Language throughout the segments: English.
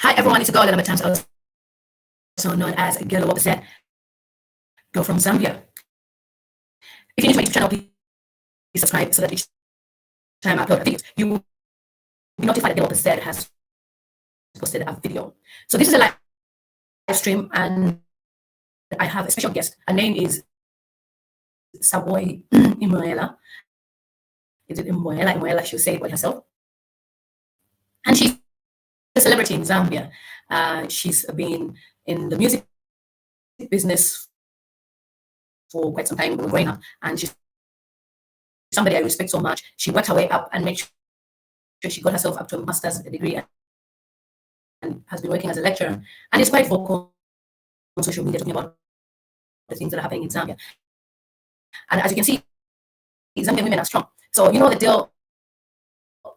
Hi everyone, it's a girl at times also known as Girl What Said, girl from Zambia. If you're new to my YouTube channel, please subscribe so that each time I upload videos, you will be notified that Girl What Said has posted a video. So this is a live stream, and I have a special guest. Her name is SABOI IMBOELA. Is it IMBOELA? IMBOELA, she'll say it by herself. And she's a celebrity in Zambia. She's been in the music business for quite some time growing up, and she's somebody I respect so much. She worked her way up and made sure she got herself up to a master's degree and has been working as a lecturer, and is quite vocal on social media talking about the things that are happening in Zambia. And as you can see, Zambian women are strong. So you know that they'll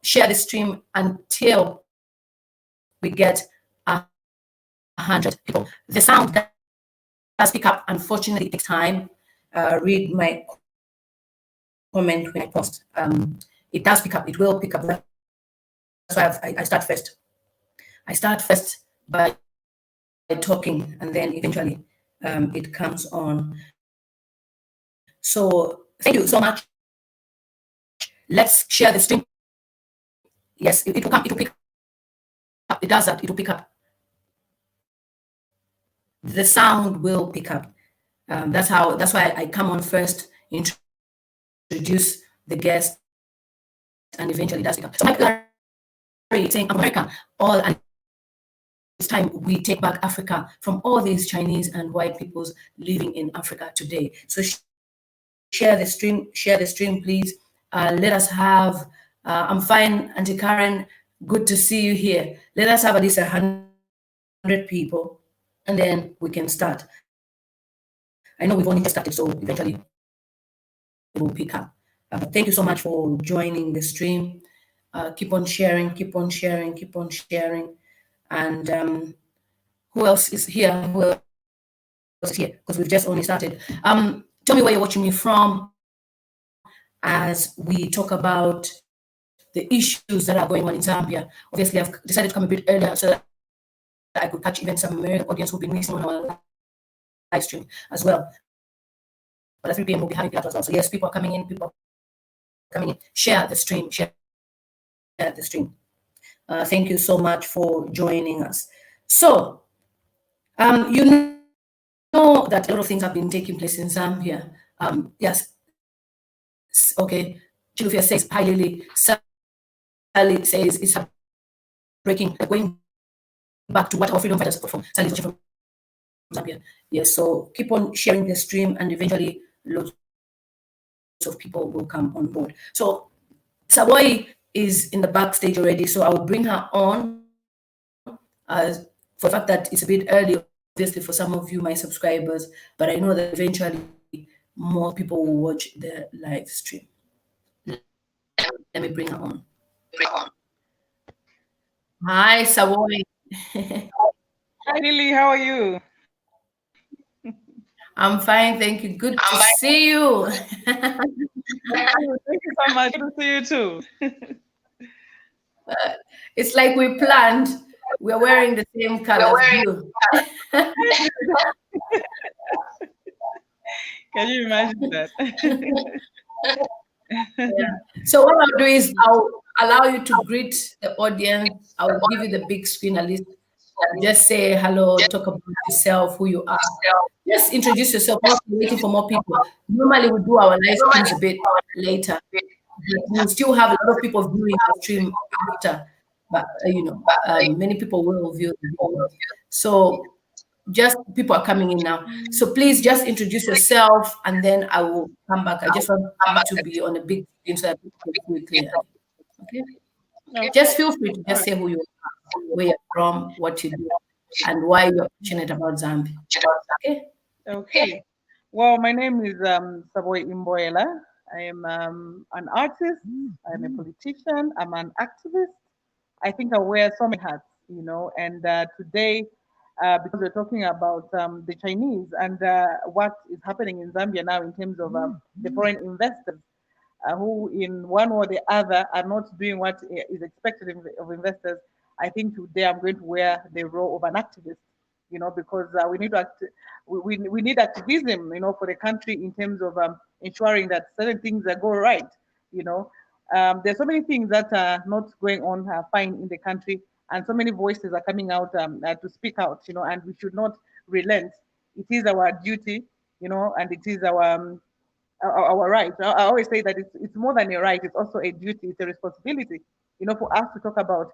share the stream until we get 100 people. The sound does pick up. Unfortunately, it takes time. Read my comment when I post. It does pick up. It will pick up. That's why I start first. I start first by talking, and then eventually it comes on. So thank you so much. Let's share the stream. Yes, it will come. It will pick up. It does that. It will pick up. The sound will pick up. That's why I come on first, introduce the guest, and eventually it does pick up. So Michael saying America, all and it's time we take back Africa from all these Chinese and white peoples living in Africa today. So share the stream, please. Let us have, I'm fine, Auntie Karen, good to see you here. Let us have at least 100 people, and then we can start. I know we've only just started, so eventually it will pick up. Thank you so much for joining the stream. Keep on sharing, keep on sharing, keep on sharing. And who else is here? Who else is here? Because we've just only started. Tell me where you're watching me from as we talk about the issues that are going on in Zambia. Obviously, I've decided to come a bit earlier so that I could catch even some American audience who've been listening on our live stream as well. But at 3 p.m. we'll be having that as well. So yes, people are coming in, Share the stream, share the stream. Thank you so much for joining us. So, you know that a lot of things have been taking place in Zambia. Yes. Okay. Chilufia says, hi Lily. Sally says it's breaking, going back to what our freedom fighters from Sally's from Zambia. Yes, so keep on sharing the stream, and eventually lots of people will come on board. So SABOI is in the backstage already, so I will bring her on for the fact that it's a bit early, obviously, for some of you, my subscribers, but I know that eventually more people will watch the live stream. Let me bring her on. Hi, SABOI. Hi, Lily. How are you? I'm fine, thank you. Good to see you. Thank you so much. Good to see you too. It's like we planned. We're wearing the same colors, blue. Can you imagine that? Yeah. So what I'll do is I'll allow you to greet the audience. I'll give you the big screen at least. Just say hello, talk about yourself, who you are. Just introduce yourself. We're waiting for more people. Normally we do our live streams a bit later. We'll still have a lot of people viewing the stream after, but many people will view the video. So just people are coming in now. So please just introduce yourself, and then I will come back. I just want you to be on a big screen so that people can see it clearly. Okay? Just feel free to just say who you are, where you're from, what you do, and why you're passionate about Zambia. Okay? Okay. Well, my name is SABOI IMBOELA. I am an artist. I'm a politician. I'm an activist. I think I wear so many hats, and today, because we're talking about the Chinese and what is happening in Zambia now in terms of the foreign investors who in one or the other are not doing what is expected of investors. I think today I'm going to wear the role of an activist, because we need to we need activism, for the country in terms of ensuring that certain things go right. You know, there's so many things that are not going on fine in the country, and so many voices are coming out to speak out. And we should not relent. It is our duty, and it is our right. I always say that it's more than a right; it's also a duty, it's a responsibility. For us to talk about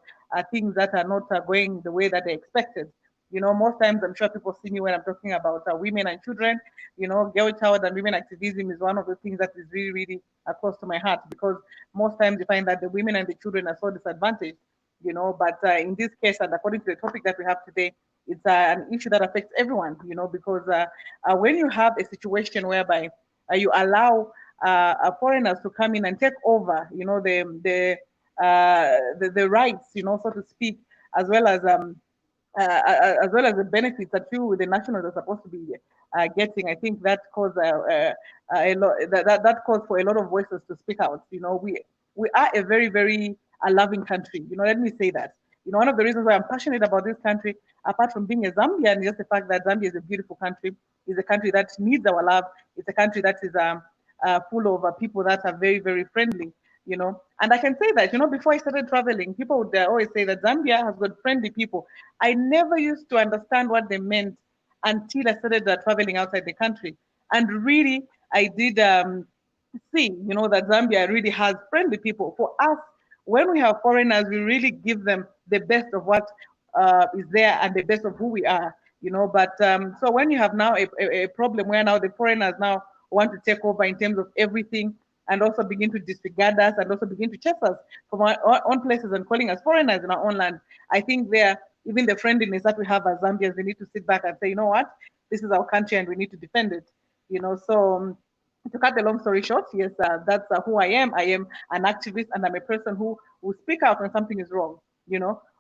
things that are not going the way that they expected. Most times I'm sure people see me when I'm talking about women and children. Girl child and women activism is one of the things that is really, really close to my heart, because most times you find that the women and the children are so disadvantaged. But in this case, and according to the topic that we have today, it's an issue that affects everyone. Because when you have a situation whereby you allow foreigners to come in and take over, the rights, so to speak, as well as the benefits that the nationals are supposed to be getting. I think that caused a lot. That caused for a lot of voices to speak out. We are a very, very loving country. Let me say that. One of the reasons why I'm passionate about this country, apart from being a Zambian, just the fact that Zambia is a beautiful country, is a country that needs our love. It's a country that is full of people that are very, very friendly. And I can say that, before I started traveling, people would always say that Zambia has got friendly people. I never used to understand what they meant until I started traveling outside the country. And really, I did see, that Zambia really has friendly people. For us, when we have foreigners, we really give them the best of what is there and the best of who we are. But so when you have now a problem where now the foreigners now want to take over in terms of everything, and also begin to disregard us, and also begin to chase us from our own places and calling us foreigners in our own land, I think even the friendliness that we have as Zambians, we need to sit back and say, you know what, this is our country and we need to defend it. So to cut the long story short, yes, that's who I am. I am an activist, and I'm a person who will speak out when something is wrong.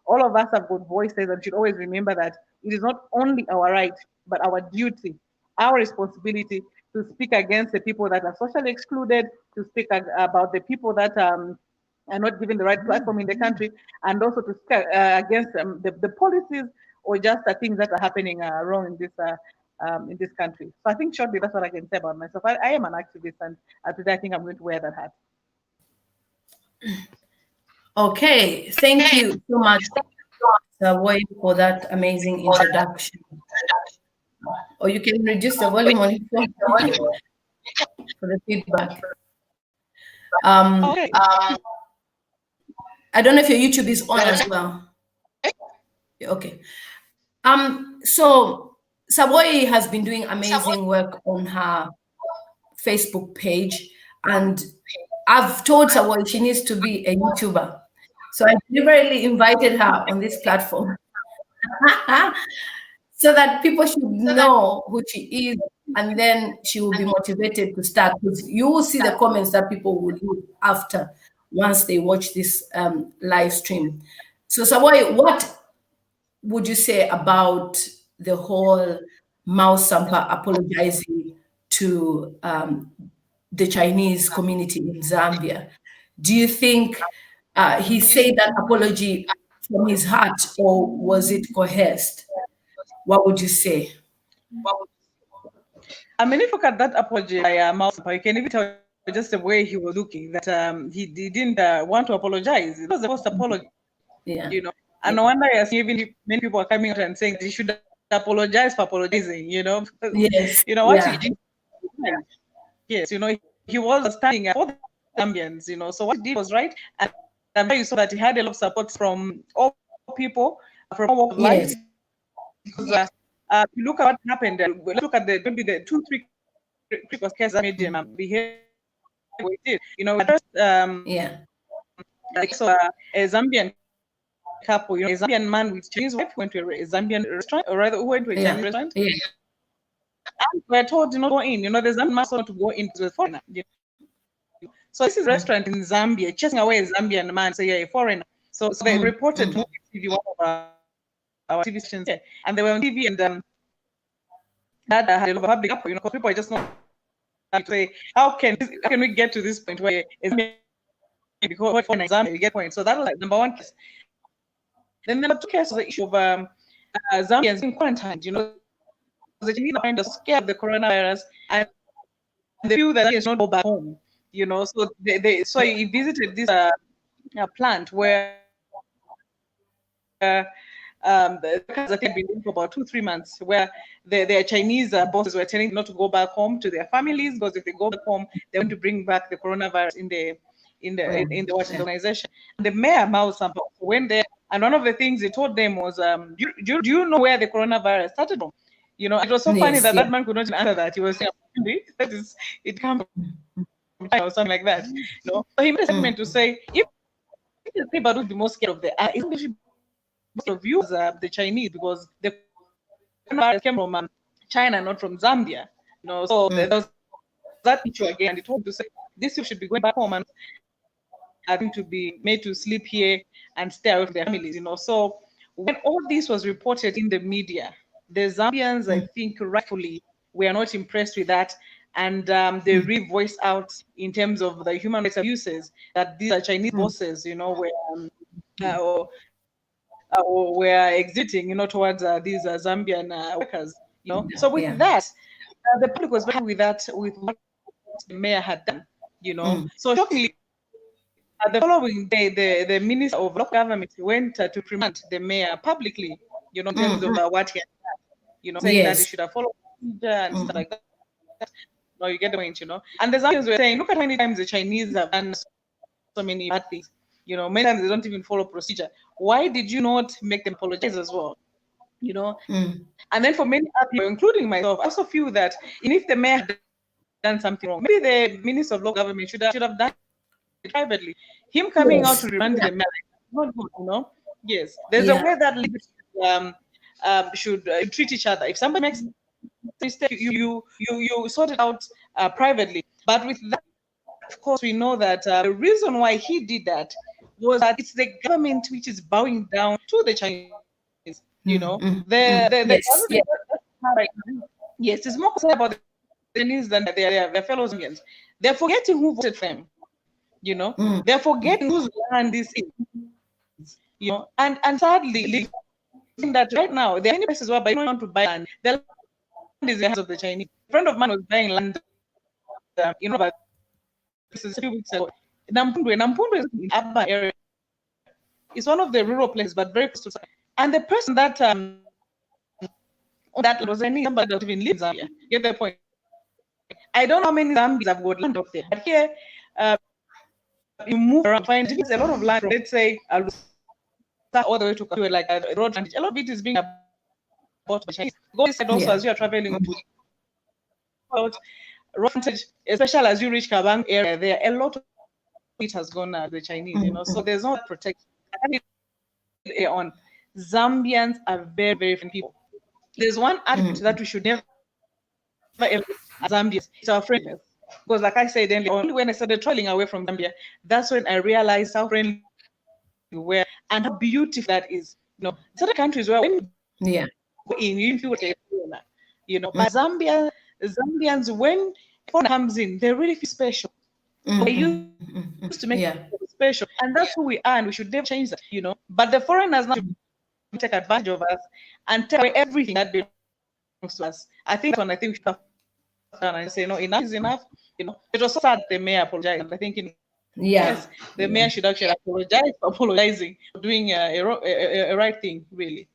All of us have got voices, and should always remember that it is not only our right, but our duty, our responsibility to speak against the people that are socially excluded, to speak about the people that are not given the right platform in the country, and also to speak against the policies or just the things that are happening wrong in this country. So I think shortly that's what I can say about myself. I am an activist, and today I think I'm going to wear that hat. Okay, thank you so much, SABOI, for that amazing introduction. Or you can reduce the volume on your phone for the feedback. I don't know if your YouTube is on as well. Okay. So SABOI has been doing amazing work on her Facebook page, and I've told SABOI she needs to be a YouTuber. So I deliberately invited her on this platform so that people should know who she is, and then she will be motivated to start. Because you will see the comments that people will do after, once they watch this live stream. So SABOI, what would you say about the whole Mao Sampa apologizing to the Chinese community in Zambia? Do you think he said that apology from his heart, or was it coerced? What would you say? I mean, if you look at that apology by Mao Sampa, you can even tell just the way he was looking that he didn't want to apologize. It was the first apology. Yeah. And no wonder even many people are coming out and saying he should apologize for apologizing. Yes. What he did. Yes, he was standing for the Zambians. So what he did was right, and I'm sure you saw that he had a lot of support from all people, from all walks of life. Because you look at what happened. Let's look at maybe the 2-3 critical cases that made him behave the way he did. First, like a Zambian couple, a Zambian man with Chinese wife went to a Zambian restaurant, or rather, who went to a Chinese restaurant. And we're told, not go in. The Zambian man not to go into the foreigner. So this is a restaurant in Zambia, chasing away a Zambian man, say, a foreigner. So they reported to TV, one of our TV stations, and they were on TV, and that had a lot of public up, because people are just not to say, how can we get to this point where it's because for an example, you get point. So that was like number one case. Then number two case was the issue of Zambians being quarantined. You know, the Chinese are kind of scared of the coronavirus, and they feel that Zambians don't go back home. You know, so so he visited this plant where the workers that had been there for about 2-3 months, where their Chinese bosses were telling them not to go back home to their families, because if they go back home, they're going to bring back the coronavirus in the organization. And the mayor Mao Sampa went there, and one of the things he told them was, do you know where the coronavirus started from? You know, it was so funny that that man could not answer that. He was saying, that is, it comes from China or something like that. You know, so he made a statement to say, if the people would be more scared of the of you the Chinese, because the coronavirus came from China, not from Zambia. You know, so there was that issue again. And he told to say this should be going back home and having to be made to sleep here and stay away from their families. You know, so when all this was reported in the media, the Zambians, I think, rightfully, were not impressed with that. And they really voiced out in terms of the human rights abuses that these Chinese bosses, you know, were exiting, you know, towards these Zambian workers, you know. So with that, the public was very happy with that, with what the mayor had done, you know. So shockingly, the following day, the minister of local government went to reprimand the mayor publicly, you know, in terms of what he had done, you know, saying that he should have followed procedure and stuff like that. No, you get the point, you know. And the Zambians were saying, look at how many times the Chinese have done so many bad things. You know, many times they don't even follow procedure. Why did you not make them apologize as well? You know, and then for many other people, including myself, I also feel that if the mayor had done something wrong, maybe the minister of local government should have done it privately. Him coming out to remind the mayor, not good, you know. Yes, there's a way that leaders should treat each other. If somebody makes a mistake, you sort it out privately. But with that, of course, we know that the reason why he did that was that it's the government which is bowing down to the Chinese. You know, yes, it's more concerned about the Chinese than their fellow Zambians. They're forgetting who voted for them. You know, they're forgetting whose land this is. You know, and sadly, that right now there are many places where you don't want to buy land. The land is in the hands of the Chinese. A friend of mine was buying land, you know, about this is a few weeks ago. Nampundu is in the urban area. It's one of the rural places, but very close to. And the person that was somebody that even lives in Zambia. Get the point? I don't know how many Zambians have got land up there, but here you move around, find a lot of land. Let's say all the way to like a road frontage. A lot of it is being bought by Chinese. Go this side also as you are traveling to road frontage, especially as you reach Kabang area. There a lot of it has gone to the Chinese, you know. So there's no protection. On Zambians are very, very friendly people. There's one attitude that we should never ever as Zambians. It's our friendliness. Because like I said earlier, only when I started traveling away from Zambia, that's when I realized how friendly we were and how beautiful that is. You know, certain countries where when you go in, you feel like you know, but Zambians, when foreign comes in, they really feel special. They used to make it special, and that's who we are, and we should never change that, you know. But the foreigners now take advantage of us and take away everything that belongs to us. I think that's when we should have done and say, no, enough is enough. You know, it was so sad the mayor apologized. I think yes, the mayor should actually apologize for apologizing, for doing a right thing, really.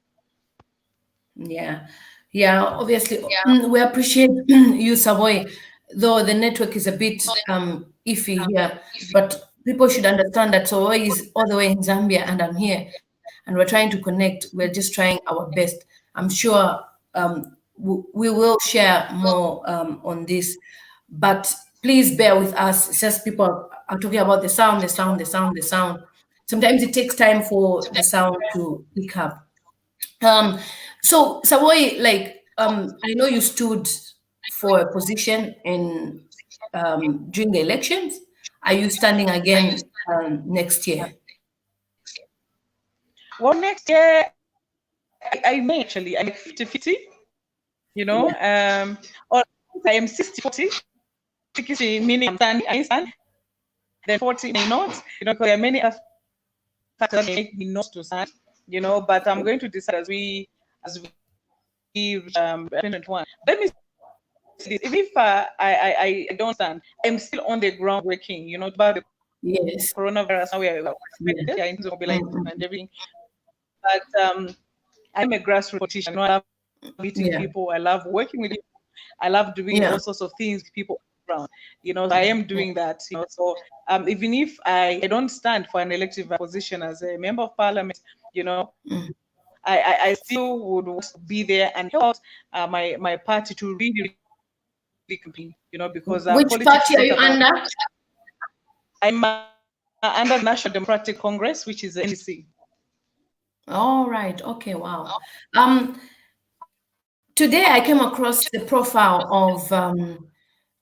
Obviously, we appreciate you, SABOI, though the network is a bit iffy here, but people should understand that SABOI is all the way in Zambia and I'm here, and we're trying to connect. We're just trying our best. I'm sure we will share more on this, but please bear with us. It's just people are talking about the sound. Sometimes it takes time for the sound to pick up. So SABOI, like I know you stood for a position in during the elections. Are you standing again next year? Well, next year I may actually. I'm 50-50, you know, or I am 60-40. 60 meaning I stand, then 40 may not, you know, because there are many factors that make me not to stand. you know, but I'm going to decide as we 2021. Let me say this, even if I don't stand, I'm still on the ground working, you know, about the Yes. coronavirus. Now we are Yeah. expected, in terms of mobilization and everything. But I'm a grassroots politician. You know, I love meeting Yeah. people. I love working with people. I love doing Yeah. all sorts of things with people around. You know, so I am doing that. You know, so even if I don't stand for an elective position as a member of parliament, you know, Mm. I still would want to be there and help out my party to really campaign. You know, because Which politics party is are not you about. under? I'm under the National Democratic Congress, which is the NDC. All right. Okay. Wow. Today I came across the profile of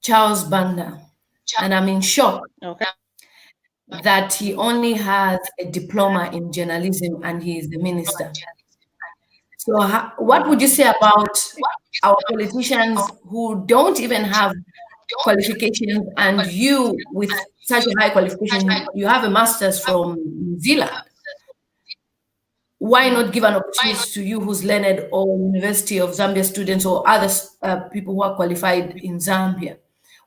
Charles Banda, and I'm in shock Okay. that he only has a diploma in journalism and he is the minister. So, what would you say about our politicians who don't even have qualifications, and you, with such a high qualification, you have a master's from New Zealand? Why not give an opportunity to you who's learned, or University of Zambia students, or other people who are qualified in Zambia?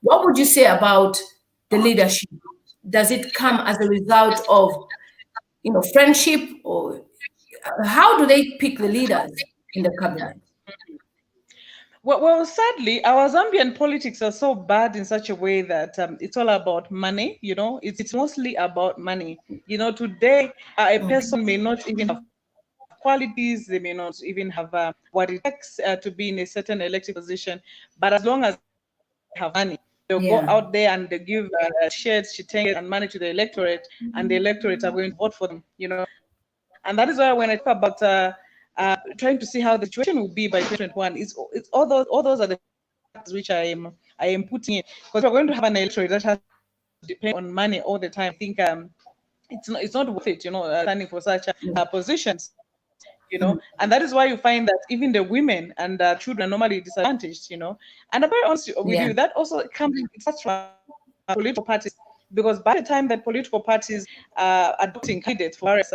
What would you say about the leadership? Does it come as a result of, friendship, or how do they pick the leaders in the cabinet? Well, sadly, our Zambian politics are so bad in such a way that it's all about money. You know, it's mostly about money. You know, today a person may not even have qualities, they may not even have what it takes to be in a certain elected position, but as long as they have money, they'll go Yeah. out there and they give shares, shitenge, and money to the electorate, and the electorate are going to vote for them. You know, and that is why when I talk about trying to see how the situation will be by 2021, it's all those are the factors which I am putting in, because we're going to have an electorate that has to depend on money all the time. I think it's not worth it, you know, standing for such positions, you know, and that is why you find that even the women and children are normally disadvantaged, you know. And I'm very honest with Yeah. you, that also it starts from political parties, because by the time that political parties are adopting candidates for various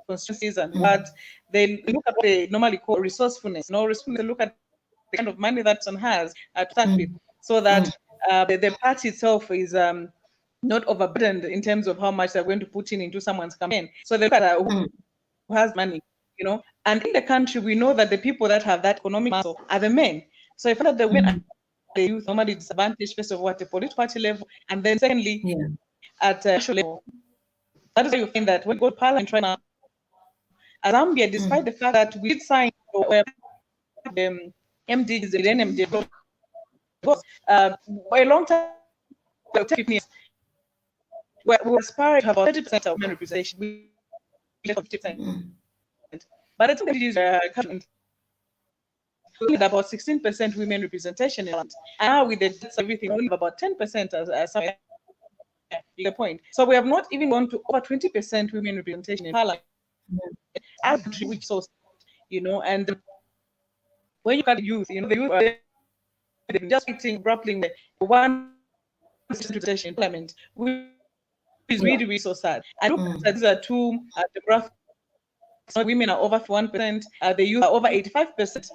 constituencies and what, they look at what they normally call resourcefulness. No resourcefulness, they look at the kind of money that person has to start with, so that the party itself is not overburdened in terms of how much they're going to put in into someone's campaign. So they look at who has money, you know. And in the country, we know that the people that have that economic muscle are the men. So if not the women and the youth normally disadvantaged, first of all, at the political party level, and then secondly, Yeah. at national level. That is why you find that when you go to parliament right now, Zambia, despite the fact that we did sign the MDs, the NMD, for a long time, 15 years, we aspire to have about 30% of women representation. We have 50%. But I think that it is about 16% women representation in land. And now with the deaths and everything, only about 10% as some bigger point. So we have not even gone to over 20% women representation in parliament. Our country, which so, you know, and when you look at the youth, you know, the youth are just fighting, grappling with one representation in parliament, which is really, really so sad. And look at these are two demographics. Women are over 1%, the youth are over 85%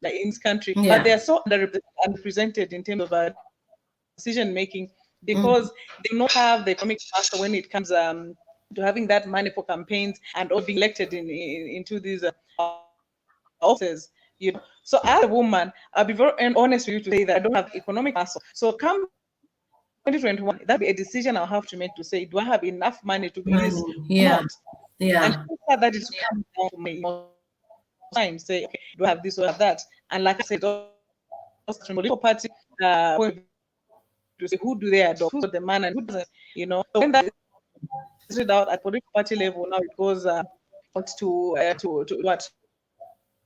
in this country, but Yeah. they are so underrepresented in terms of decision making, because they do not have the economic muscle when it comes to having that money for campaigns and or being elected into these offices. You know, so as a woman, I'll be very honest with you to say that I don't have economic muscle. So come 2021, that'll be a decision I'll have to make, to say, do I have enough money to do this or Yeah. not? And Yeah. that is come down to me time, say, okay, do I have this or have that? And like I said, also from political party point of view, to say who do they adopt, who's the man and who doesn't, you know. So when that is read out at political party level, now it goes to what,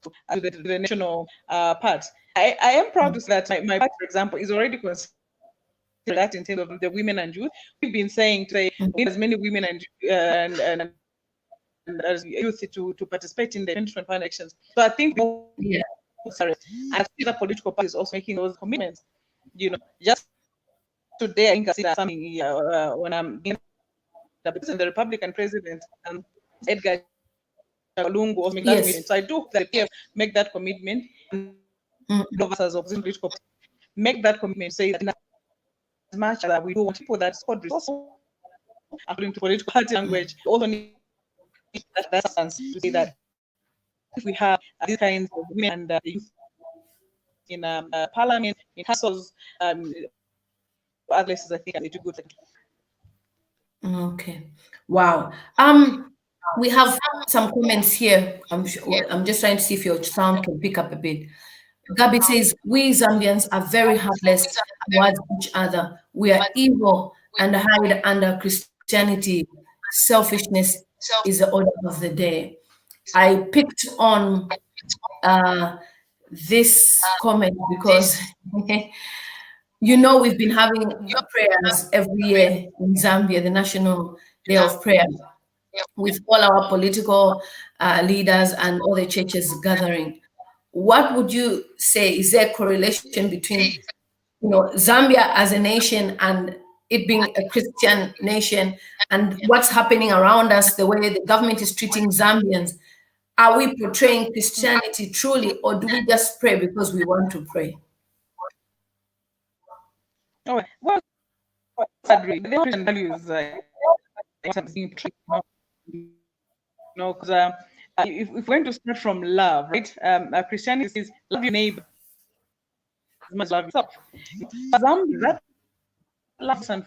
to the national part. I am proud to say that my party, for example, is already considered that in terms of the women and youth. We've been saying to say we need as many women and as youth to participate in the 2025 elections. So I think Yeah. sorry, I see that political parties also making those commitments. You know, just today I think I see that something when I'm being the Republican president. Edgar Lungu also make that Yes. commitment. So I do hope that the PF make that commitment, and of us as opposition political make that commitment, say that in as much as we do want people that support resources according to political party language, we also need that stance to say that if we have these kinds of women and youth in parliament, in councils, other places, I think they do good. Okay. Wow. We have some comments here. I'm just trying to see if your sound can pick up a bit. Gabi says, we Zambians are very heartless towards each other. We are evil and hide under Christianity. Selfishness is the order of the day. I picked on this comment because we've been having prayers every year in Zambia, the National Day of Prayer, with all our political leaders and all the churches gathering. What would you say? Is there a correlation between Zambia as a nation and it being a Christian nation and what's happening around us, the way the government is treating Zambians? Are we portraying Christianity truly, or do we just pray because we want to pray? Oh, well, agree. The Christian values being because if we're going to start from love, right? Christianity says love your neighbor as much as love yourself. Zambia, that love and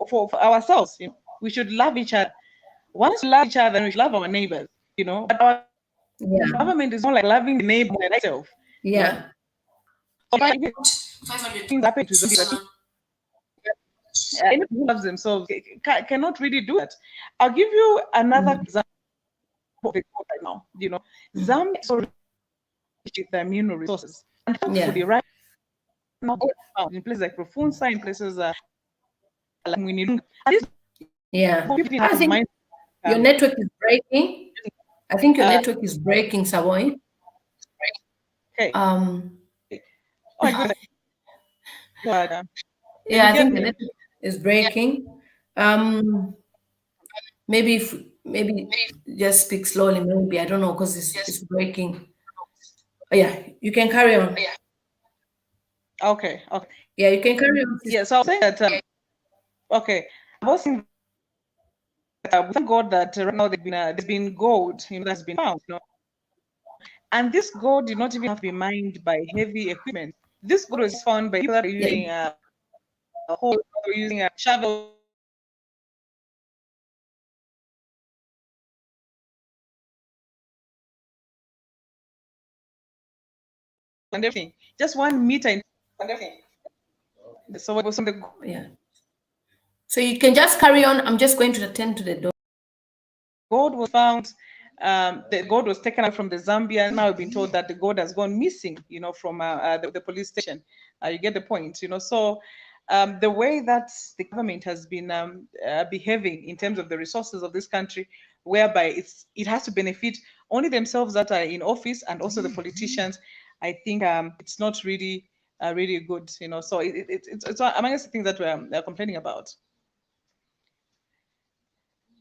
for ourselves, we should love each other. Once we love each other, we should love our neighbors. But our government is more like loving the neighbor than itself. Yeah. So things happen to Zambia. Anyone who loves themselves cannot really do that. I'll give you another example of the code right now. Zambia is so rich with the mineral resources, and thankfully, right now, in places like Profunsa, in places like Mwinilunga. Yeah, I think your network is breaking. I think your network is breaking, SABOI. Okay. Oh my goodness. Yeah, I think the network is breaking. Maybe just speak slowly. Maybe I don't know because it's breaking. Oh, yeah, you can carry on. Okay. Yeah, you can carry on. Yeah, so I'll say that. Okay, I was saying that thank God that right now there's been gold, that's been found, and this gold did not even have to be mined by heavy equipment. This gold was found by people that are using a hole, using a shovel. And everything, just 1 meter and everything. So it was on the So you can just carry on. I'm just going to attend to the door. Gold was found. The gold was taken out from the Zambia. Now we've been told that the gold has gone missing. From the police station. You get the point. So the way that the government has been behaving in terms of the resources of this country, whereby it has to benefit only themselves that are in office and also the politicians. I think it's not really really good. So it's amongst the things that we're complaining about.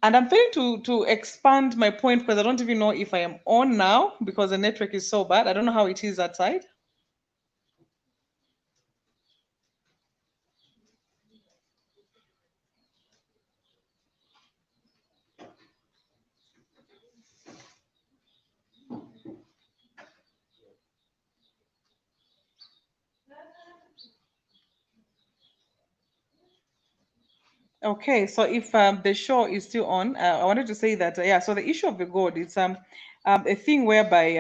And I'm failing to expand my point because I don't even know if I am on now because the network is so bad. I don't know how it is that side. Okay, so if the show is still on, I wanted to say that so the issue of the gold is a thing whereby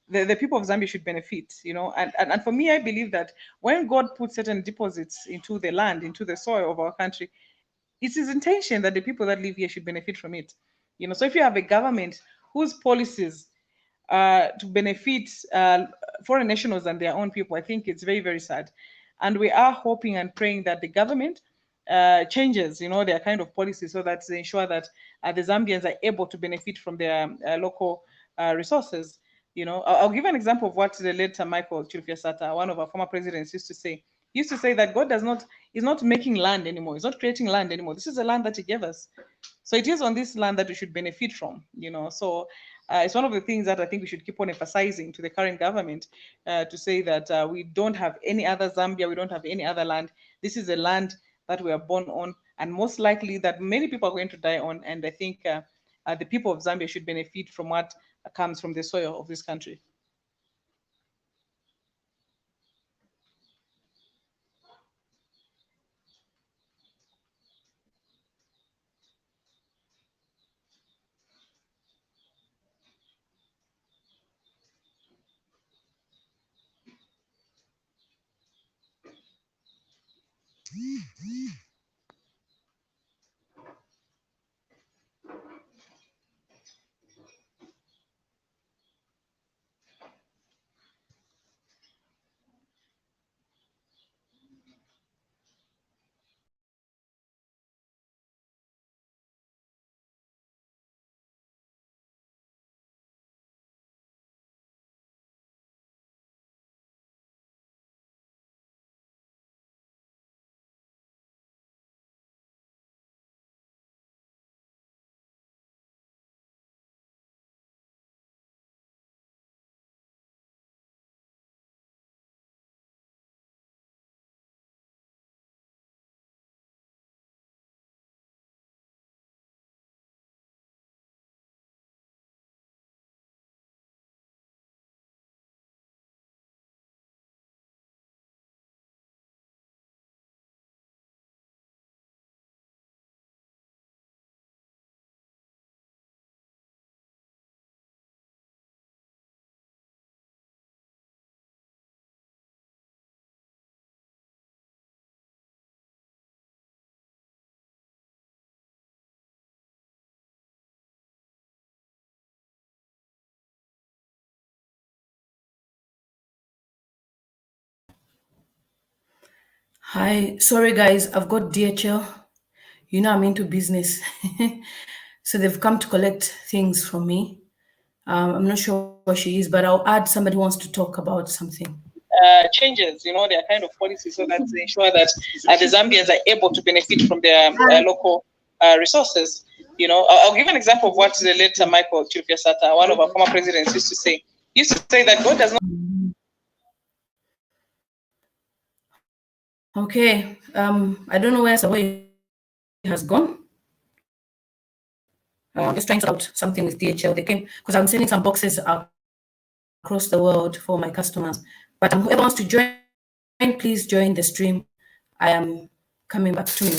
the people of Zambia should benefit, and for me, I believe that when God puts certain deposits into the land, into the soil of our country, it's his intention that the people that live here should benefit from it. So if you have a government whose policies to benefit foreign nationals and their own people, I think it's very, very sad. And we are hoping and praying that the government changes, their kind of policy so that they ensure that the Zambians are able to benefit from their local resources. I'll give an example of what the late Michael Chilufya Sata, one of our former presidents, used to say. He used to say that God is not making land anymore. He's not creating land anymore. This is the land that he gave us. So it is on this land that we should benefit from, So it's one of the things that I think we should keep on emphasizing to the current government, to say that we don't have any other Zambia, we don't have any other land. This is a land that we are born on, and most likely that many people are going to die on. And I think the people of Zambia should benefit from what comes from the soil of this country. Hi, sorry guys, I've got DHL. You know I'm into business. So they've come to collect things from me. I'm not sure where she is, but I'll add somebody who wants to talk about something. Changes, their kind of policies, so that they ensure that the Zambians are able to benefit from their local resources. I'll give an example of what the late Michael Chirpiasata, one of our former presidents, used to say. He used to say that God does not. Okay, I don't know where SABOI has gone. I'm just trying to sort out something with DHL. They came because I'm sending some boxes across the world for my customers. But whoever wants to join, please join the stream. I am coming back to you.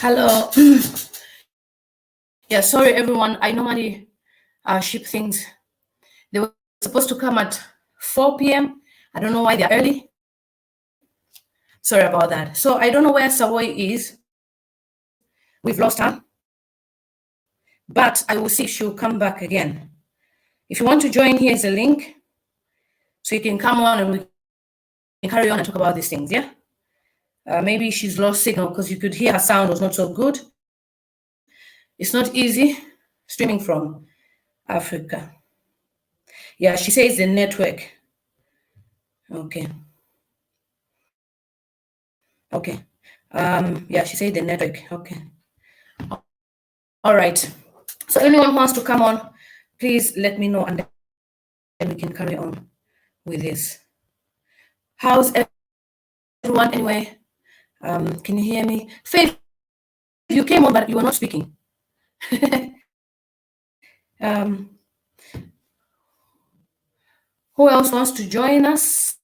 Hello. Yeah, sorry everyone. I normally ship things. They were supposed to come at 4 p.m. I don't know why they're early. Sorry about that. So I don't know where SABOI is. We've lost her. But I will see if she'll come back again. If you want to join, here's a link. So you can come on and we can carry on and talk about these things, yeah? Maybe she's lost signal because you could hear her sound was not so good. It's not easy streaming from Africa. Yeah, she says the network. Okay. Okay. Yeah, she said the network. Okay. All right. So anyone who wants to come on, please let me know and then we can carry on with this. How's everyone anyway? Can you hear me? Faith, you came on, but you were not speaking. Who else wants to join us?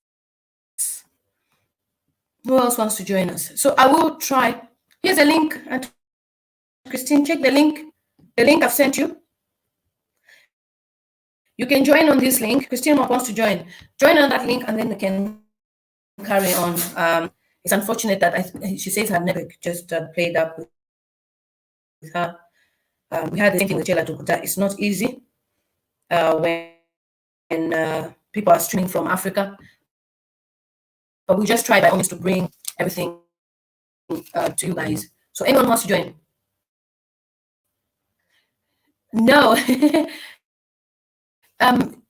Who else wants to join us? So I will try. Here's a link. And Christine, check the link. The link I've sent you. You can join on this link. Christine wants to join. Join on that link, and then we can carry on. It's unfortunate that she says her network just played up with her. We had the same thing with Chela Tukuta. It's not easy when people are streaming from Africa, but we just try by all means to bring everything to you guys. So anyone wants to join? No.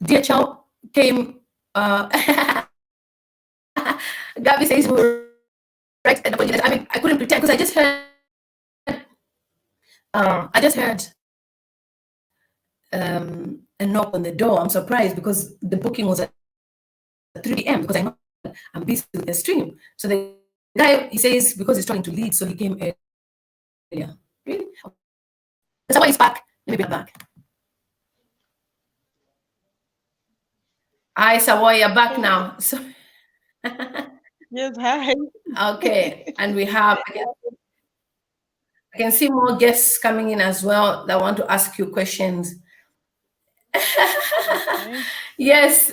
DHL came. Gabby says we will write an apology letter. I mean, I couldn't pretend because I just heard a knock on the door. I'm surprised because the booking was at 3 p.m. because I know I'm busy with the stream. So the guy, he says because he's trying to lead, so he came earlier. Really? That's why he's back. Let me be back. Hi, SABOI, you're back now. So Yes, hi. okay, and we have, I can see more guests coming in as well that want to ask you questions. Okay. Yes,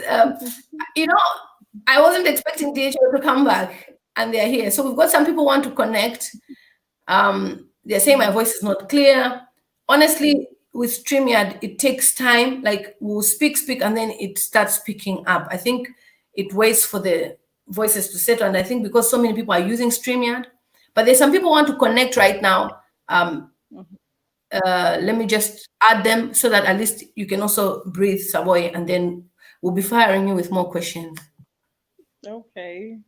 you know, I wasn't expecting DHL to come back, and they're here. So we've got some people want to connect. They're saying my voice is not clear. Honestly, with StreamYard, it takes time. Like we'll speak, and then it starts picking up. I think it waits for the voices to settle. And I think because so many people are using StreamYard, but there's some people want to connect right now. Let me just add them so that at least you can also breathe, SABOI, and then we'll be firing you with more questions. Okay.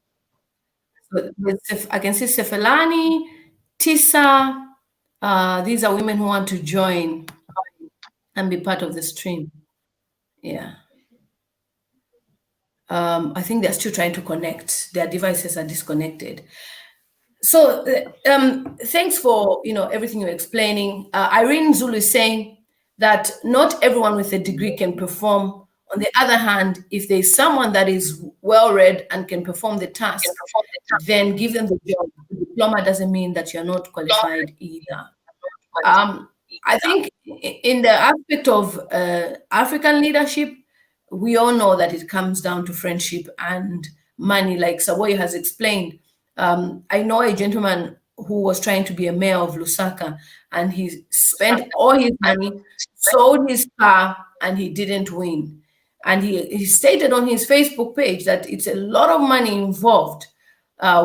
So I can see Sefalani, Tisa. These are women who want to join and be part of the stream. Yeah. I think they're still trying to connect. Their devices are disconnected. So thanks for everything you're explaining. Irene Zulu is saying that not everyone with a degree can perform. On the other hand, if there's someone that is well-read and can perform the task, then give them the job. The diploma doesn't mean that you're not qualified either. I think in the aspect of African leadership, we all know that it comes down to friendship and money, like SABOI has explained. I know a gentleman who was trying to be a mayor of Lusaka, and he spent all his money, sold his car, and he didn't win. And he stated on his Facebook page that it's a lot of money involved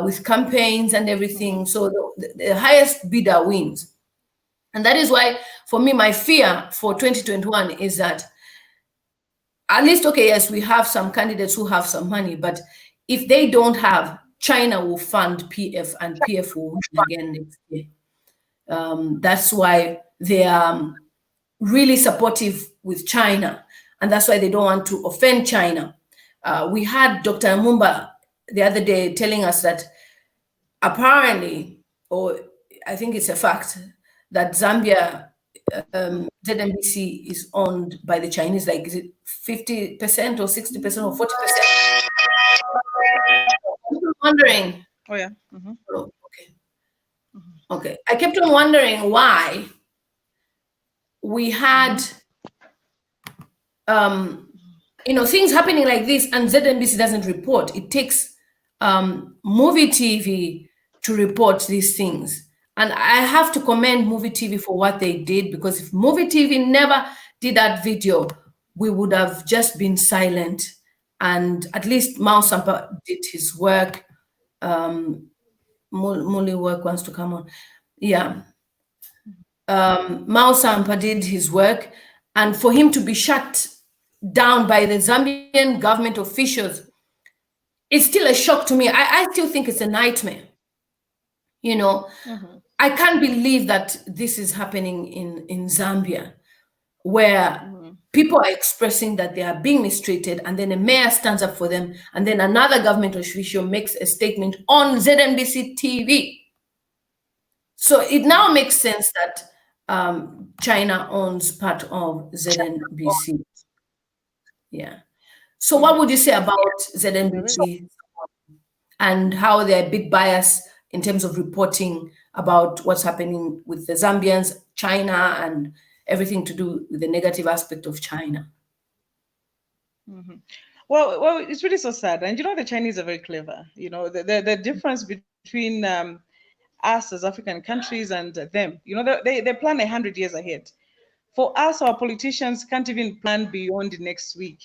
with campaigns and everything. So the highest bidder wins. And that is why, for me, my fear for 2021 is that at least, okay, yes, we have some candidates who have some money, but if they don't have, China will fund PF and PF will win again next year. That's why they are really supportive with China, and that's why they don't want to offend China. We had Dr. Mumba the other day telling us that apparently, or I think it's a fact, that Zambia ZNBC is owned by the Chinese. Like, is it 50% or 60% or 40%? I'm wondering. Oh yeah. Oh, okay. Okay. I kept on wondering why we had things happening like this and ZNBC doesn't report. It takes movie TV to report these things. And I have to commend movie TV for what they did, because if movie TV never did that video, we would have just been silent. And at least Mao Sampa did his work. Muli work wants to come on. Yeah. Mao Sampa did his work. And for him to be shut down by the Zambian government officials, it's still a shock to me. I still think it's a nightmare. I can't believe that this is happening in Zambia, where people are expressing that they are being mistreated, and then a mayor stands up for them, and then another government official makes a statement on ZNBC TV. So it now makes sense that China owns part of ZNBC. Yeah. So what would you say about ZNBC and how they're a big bias in terms of reporting about what's happening with the Zambians, China, and everything to do with the negative aspect of China? Well, it's really so sad. And the Chinese are very clever. The difference between us as African countries and them, they plan 100 years ahead. For us, our politicians can't even plan beyond next week.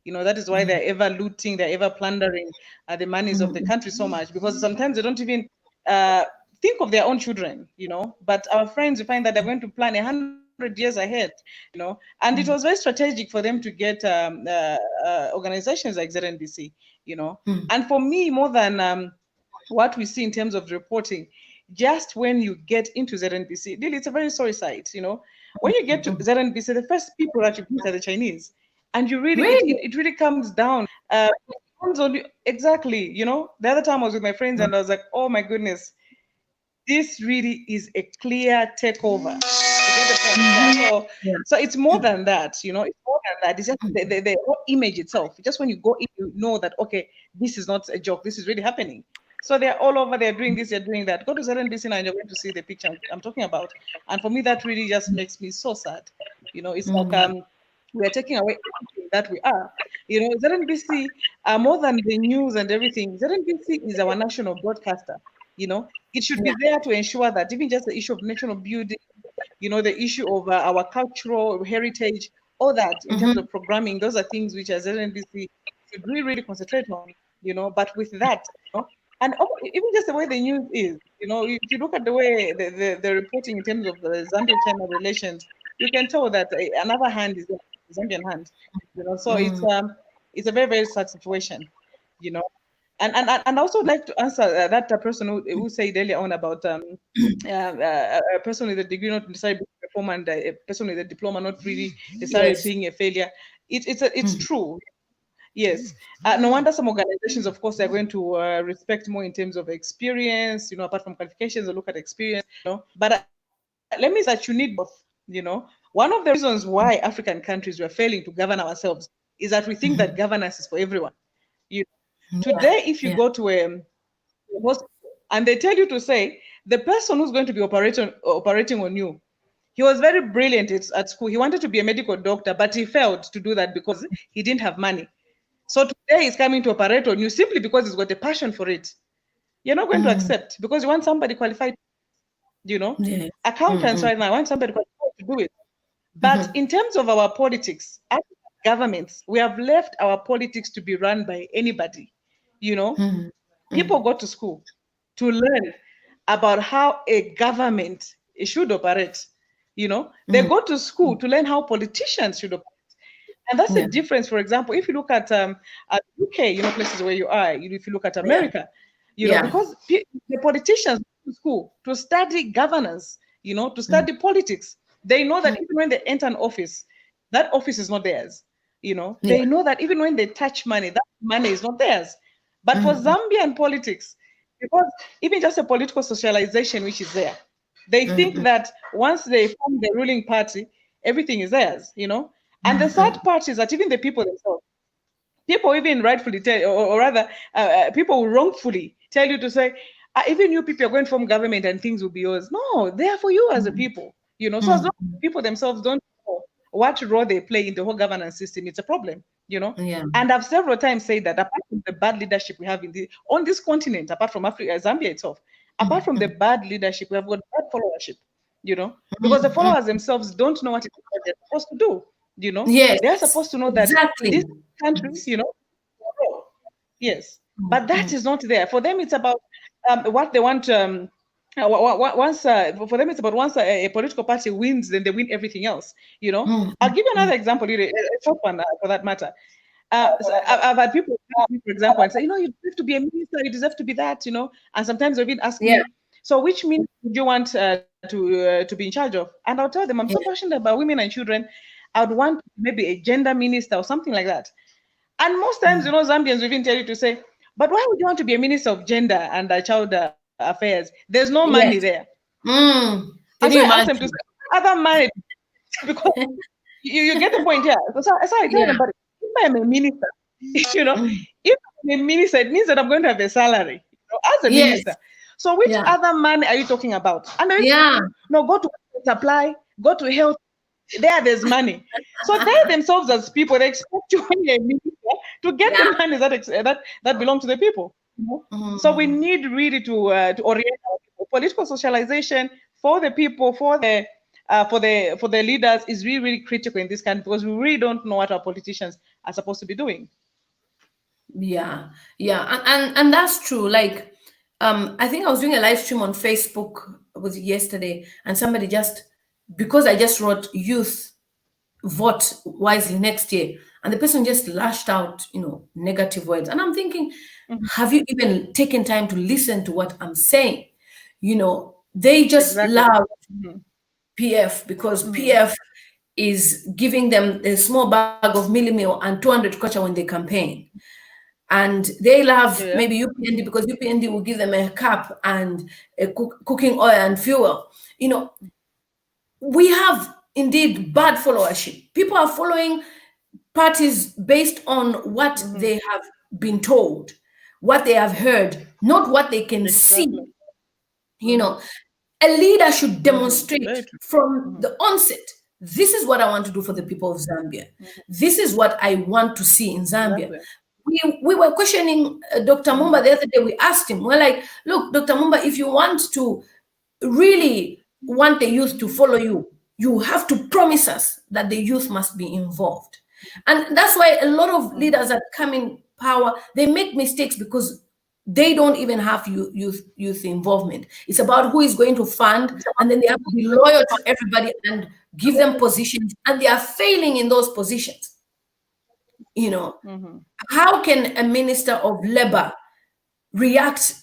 That is why they're ever looting, they're ever plundering the monies of the country so much, because sometimes they don't even think of their own children. But our friends, we find that they're going to plan 100 years ahead. And it was very strategic for them to get organizations like ZNBC. And for me, more than what we see in terms of reporting, just when you get into ZNBC, really, it's a very sorry sight. When you get to ZNBC, the first people that you meet are the Chinese, and you really, it really comes down. Exactly. The other time I was with my friends, and I was like, oh my goodness, this really is a clear takeover. You get the point? So it's more than that. It's more than that. It's just the whole image itself. Just when you go in, you know that okay, this is not a joke. This is really happening. So they're all over. They're doing this. They're doing that. Go to ZNBC and you're going to see the picture I'm talking about. And for me, that really just makes me so sad. It's like we are taking away everything that we are. ZNBC, more than the news and everything, ZNBC is our national broadcaster. It should be there to ensure that even just the issue of national building, the issue of our cultural heritage, all that in terms of programming, those are things which as ZNBC should really, really concentrate on, but with that, and even just the way the news is, if you look at the way the reporting in terms of the Zambia-China relations, you can tell that another hand is the Zambian hand, so it's a very, very sad situation, And I also like to answer that person who said earlier on about a person with a degree not necessarily being a performer and a person with a diploma not really necessarily being a failure. It's true. Yes. No wonder some organizations, of course, are going to respect more in terms of experience, apart from qualifications, they look at experience, But let me say that you need both, One of the reasons why African countries were failing to govern ourselves is that we think that governance is for everyone. Today, if you go to a hospital and they tell you to say, the person who's going to be operating on you, he was very brilliant at school. He wanted to be a medical doctor, but he failed to do that because he didn't have money. So today he's coming to operate on you simply because he's got a passion for it. You're not going to accept because you want somebody qualified, Accountants right now, I want somebody qualified to do it. But in terms of our politics, as governments, we have left our politics to be run by anybody. People go to school to learn about how a government should operate. They go to school to learn how politicians should operate. And that's the difference. For example, if you look at UK, places where you are, if you look at America, because the politicians go to school to study governance, to study politics. They know that even when they enter an office, that office is not theirs. They know that even when they touch money, that money is not theirs. But for Zambian politics, because even just a political socialization which is there, they think that once they form the ruling party, everything is theirs, And the sad part is that even the people themselves, people even rightfully tell, or rather, people will wrongfully tell you to say, even you people are going to form government and things will be yours. No, they are for you as a people, So as long as people themselves don't know what role they play in the whole governance system, it's a problem, And I've several times said that apart from the bad leadership we have on this continent, apart from Africa, Zambia itself, apart from the bad leadership, we have got bad followership, because the followers themselves don't know what they're supposed to do, Yes, they're supposed to know that these countries, yes, but that is not there. For them, it's about what they want. Once for them, it's about once a political party wins, then they win everything else. I'll give you another example, a short one for that matter. So I've had people, for example, and say, you deserve to be a minister, you deserve to be that, and sometimes they've been asking me, so which minister would you want to be in charge of? And I'll tell them, I'm so passionate about women and children. I'd want maybe a gender minister or something like that. And most times, Zambians will even tell you to say, but why would you want to be a minister of gender and child affairs? There's no money there. Can and you so I imagine? ask them to say, other money, because you get the point here. So I tell them, but if I'm a minister, you know, if I'm a minister, it means that I'm going to have a salary, as a Yes. minister. So which Yeah. other money are you talking about? And Yeah. no, go to supply, go to health. There's money. So they themselves as people, they expect you when you're a minister to get Yeah. the money that belong to the people. So we need really to orient our people. Political socialization for the people, for the leaders is really, really critical in this country because we really don't know what our politicians are supposed to be doing. Yeah, yeah, and that's true. Like, I think I was doing a live stream on Facebook, was it yesterday, and somebody just, because I just wrote youth vote wisely next year, and the person just lashed out, negative words, and I'm thinking, Mhm. have you even taken time to listen to what I'm saying? They just Exactly. love Mhm. PF because Mhm. PF is giving them a small bag of milli meal and 200 kwacha when they campaign. And they love Yeah. maybe UPND because UPND will give them a cup and a cooking oil and fuel. We have indeed bad followership. People are following parties based on what Mhm. they have been told, what they have heard, not what they can see. Exactly. You Mhm. know, a leader should Mhm. demonstrate Very true. from Mhm. the onset, this is what I want to do for the people of Zambia. Mhm. This is what I want to see in Zambia. Exactly. We were questioning Dr. Mhm. Mumba the other day. We asked him, we're like, look, Dr. Mumba, if you want to really want the youth to follow you, you have to promise us that the youth must be involved. And that's why a lot of Mhm. leaders that come in power, they make mistakes because they don't even have youth involvement. It's about who is going to fund, and then they have to be loyal to everybody and give them positions, and they are failing in those positions. You know, Mhm. how can a minister of labor react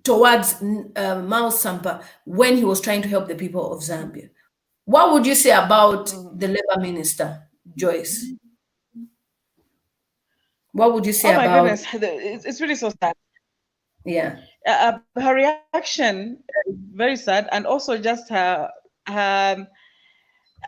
towards Miles Sampa when he was trying to help the people of Zambia? What would you say about Mhm. the labor minister, Joyce? What would you say Oh my about, goodness, it's really so sad. yeah? Her reaction is very sad, and also just her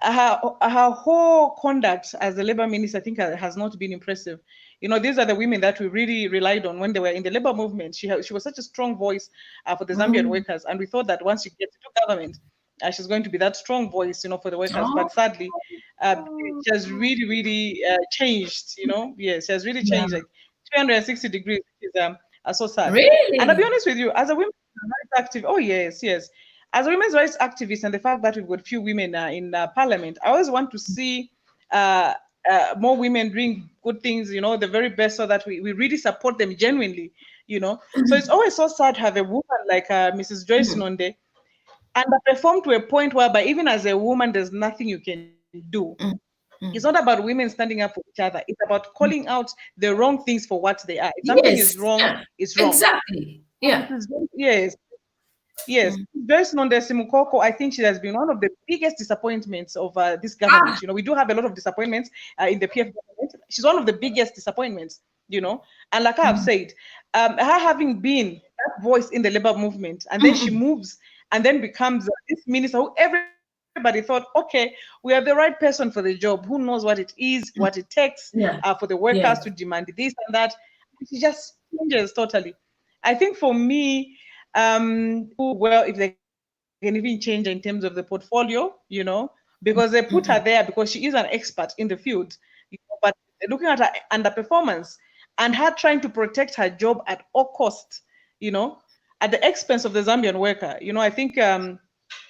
her whole conduct as a labor minister, I think, has not been impressive. These are the women that we really relied on when they were in the labor movement. She was such a strong voice for the Zambian Mm. workers, and we thought that once she gets into government, she's going to be that strong voice, for the workers. Oh, But sadly, she has really, really changed. Yes, she has really yeah. changed like 360 degrees, which is so sad. And I'll be Really? honest with you, as a women rights active, oh yes, yes, as a women's rights activist, and the fact that we've got few women in parliament, I always want to see uh, more women doing good things, the very best, so that we really support them genuinely, So it's always so sad to have a woman like Mrs. Joyce Mhm. Nonde underperform to a point whereby even as a woman, there's nothing you can do. Mm, It's not mm, about women standing up for each other. It's about mm. calling out the wrong things for what they are. If something Yes, is wrong, yeah, it's wrong. exactly. Yeah. Yes, yes, Mm. Joyce Simukoko, I think she has been one of the biggest disappointments of this Ah, government. We do have a lot of disappointments in the PF government. She's one of the biggest disappointments, And like I have mm, said, her having been that voice in the labor movement, and then mm, she mm. moves and then becomes this minister who everybody thought, okay, we have the right person for the job, who knows what it is, what it takes Yeah, for the workers to yeah. demand this and that. She just changes totally. I think for me, well, if they can even change in terms of the portfolio, because they put her there because she is an expert in the field, but looking at her underperformance and her trying to protect her job at all cost, you know, at the expense of the Zambian worker, I think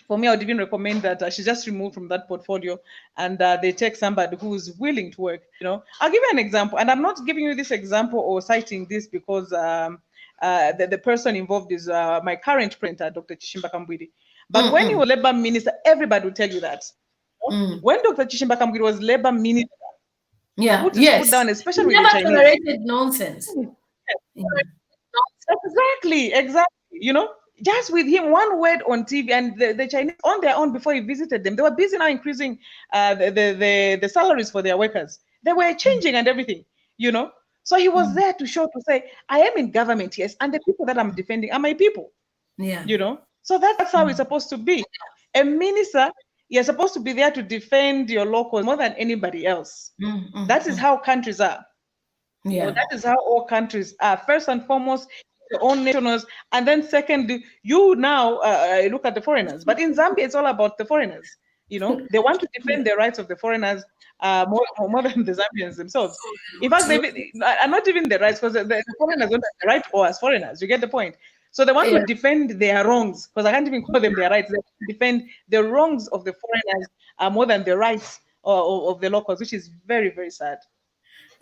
for me, I would even recommend that she's just removed from that portfolio and they take somebody who's willing to work. I'll give you an example, and I'm not giving you this example or citing this because the person involved is my current president, Dr. Chishimba Kambwidi. But Mm, when he mm, was labor minister, everybody will tell you that. mm. When Dr. Chishimba Kambwidi was labor minister, Yeah, put his foot yes. down, He especially with the never Chinese. tolerated nonsense. Yeah. Exactly, exactly. Just with him, one word on TV, and the Chinese on their own before he visited them, they were busy now increasing the salaries for their workers. They were changing and everything, you know. So he was Mm, there to show, to say, I am in government, yes, and the people that I'm defending are my people, yeah. So that's how it's Mm, supposed to be. A minister, you're supposed to be there to defend your locals more than anybody else. mm, mm, That is mm. how countries are. So Yeah. that is how all countries are. First and foremost, your own nationals, and then second, you now look at the foreigners. But in Zambia, it's all about the foreigners. They want to defend the rights of the foreigners more than the Zambians themselves. In fact, True. they are not even the rights, because the foreigners don't have the right for us foreigners. You get the point. So they want to Yeah. defend their wrongs, because I can't even call them their rights. They want to defend the wrongs of the foreigners more than the rights of the locals, which is very, very sad.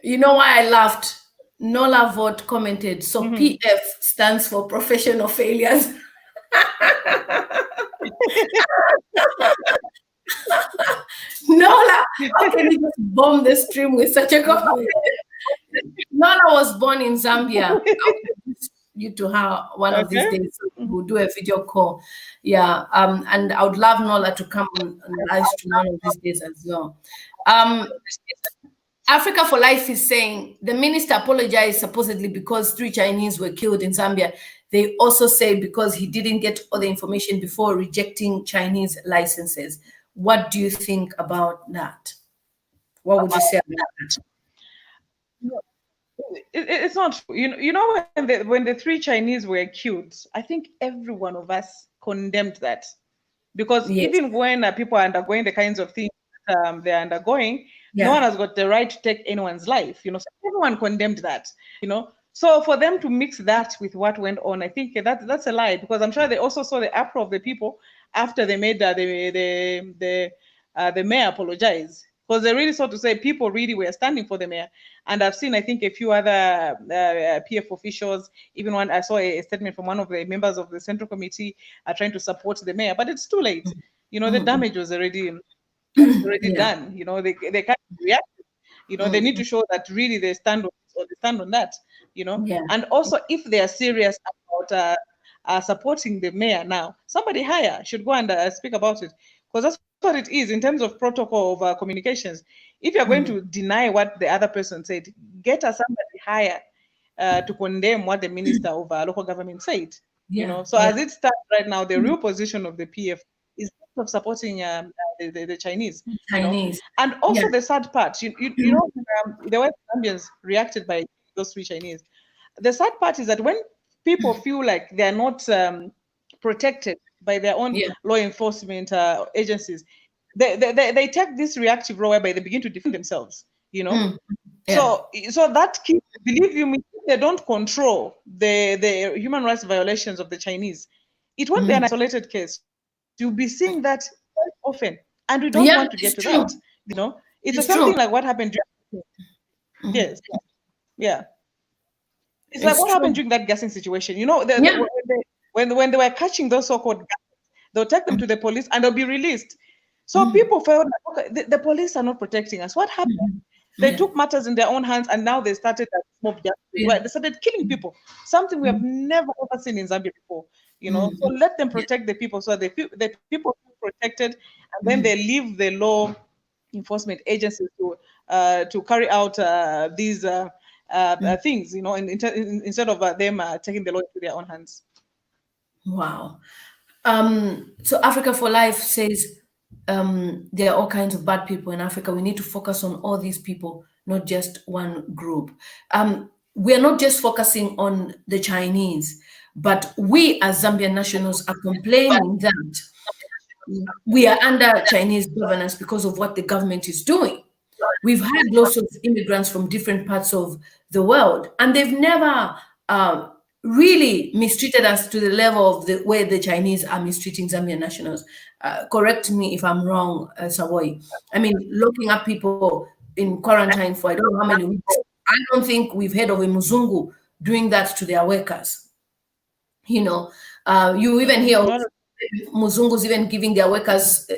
You know why I laughed? Nola Vought commented, so Mhm. PF stands for professional failures. Nola, how can you just bomb the stream with such a comment? Nola was born in Zambia. I'll introduce you to her one of these Okay. days. We'll do a video call. Yeah. And I would love Nola to come on the live stream one of these days as well. Africa for Life is saying the minister apologized supposedly because 3 Chinese were killed in Zambia. They also say because he didn't get all the information before rejecting Chinese licenses. What do you think about that? What would you say about that? It's not true. When the 3 Chinese were killed, I think every one of us condemned that, because Yes. even when people are undergoing the kinds of things they're undergoing, no one Yeah. has got the right to take anyone's life. So everyone condemned that. So for them to mix that with what went on, I think that's a lie, because I'm sure they also saw the uproar of the people after they made the mayor apologize, because they really saw to say people really were standing for the mayor. And I've seen, I think, a few other PF officials. Even one, I saw a statement from one of the members of the Central Committee trying to support the mayor, but it's too late. The Mm-hmm. damage was already Yeah. done. They can't react. They need Mm-hmm. to show that really they stand on this or they stand on that. Yeah. And also, if they are serious about supporting the mayor now, somebody higher should go and speak about it, because that's what it is in terms of protocol of communications. If you're going to Mm-hmm. deny what the other person said, get somebody higher to condemn what the minister of local government said. Yeah. So Yeah. as it stands right now, the real position of the PF is that of supporting the Chinese. Chinese. And Yeah. also the sad part, the way Zambians reacted by those 3 Chinese. The sad part is that when people feel like they're not protected by their own Yeah. law enforcement agencies, they take this reactive role whereby they begin to defend themselves. Mm. Yeah. So that keeps, believe you me, if they don't control the human rights violations of the Chinese, it won't be an Mm. isolated case. You'll be seeing that quite often, and we don't Yeah. want to get It's to true. that. It's the It's same true. thing like what happened during. Mhm. Yes, yeah. It's like It's what happened true. during that gassing situation. Yeah. When they were catching those so-called gases, they'll take them to the police and they'll be released. So Mhm. people felt like, okay, the police are not protecting us. What happened? Mhm. They Yeah. took matters in their own hands, and now they started that mob justice, Yeah. where they started killing people. Something we have Mhm. never ever seen in Zambia before. So Mhm. let them Yeah. protect the people, so the people feel protected, and then they leave the law enforcement agencies to carry out these Mhm. things. Instead of them taking the law into their own hands. Wow. So Africa for Life says there are all kinds of bad people in Africa. We need to focus on all these people, not just one group. We are not just focusing on the Chinese, but we as Zambian nationals are complaining that we are under Chinese governance because of what the government is doing. We've had lots of immigrants from different parts of the world, and they've never really mistreated us to the level of the way the Chinese are mistreating Zambian nationals. Correct me if I'm wrong, SABOI. I mean, locking up people in quarantine for I don't know how many weeks. I don't think we've heard of a Muzungu doing that to their workers. You even hear of Not Muzungus even giving their workers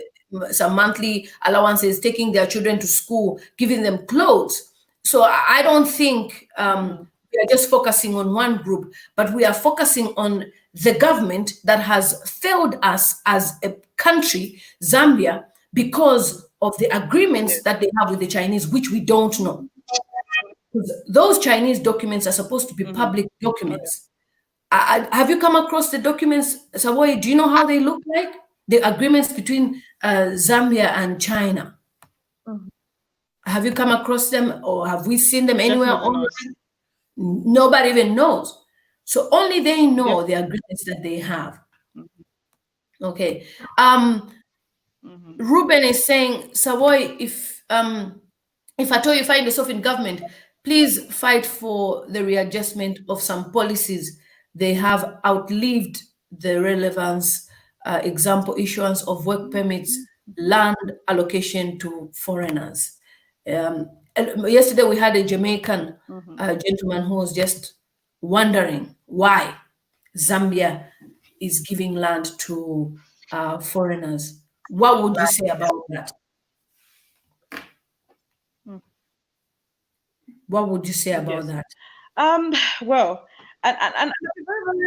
some monthly allowances, taking their children to school, giving them clothes. So I don't think we are just focusing on one group, but we are focusing on the government that has failed us as a country, Zambia, because of the agreements that they have with the Chinese, which we don't know. 'Cause those Chinese documents are supposed to be public documents. Have you come across the documents, Savoy? Do you know how they look like? The agreements between Zambia and China. Have you come across them, or have we seen them anywhere Definitely not. online? Nobody even knows. So only they know Yep. the agreements that they have. Mhm. Okay. Mhm. Ruben is saying, SABOI, if at all you find yourself in government, please fight for the readjustment of some policies. They have outlived the relevance. Example, issuance of work permits, land allocation to foreigners. Yesterday we had a Jamaican Mhm. gentleman who was just wondering why Zambia is giving land to foreigners. What would you say about that? Mm. What would you say about Yes. that? Um, well, and I'll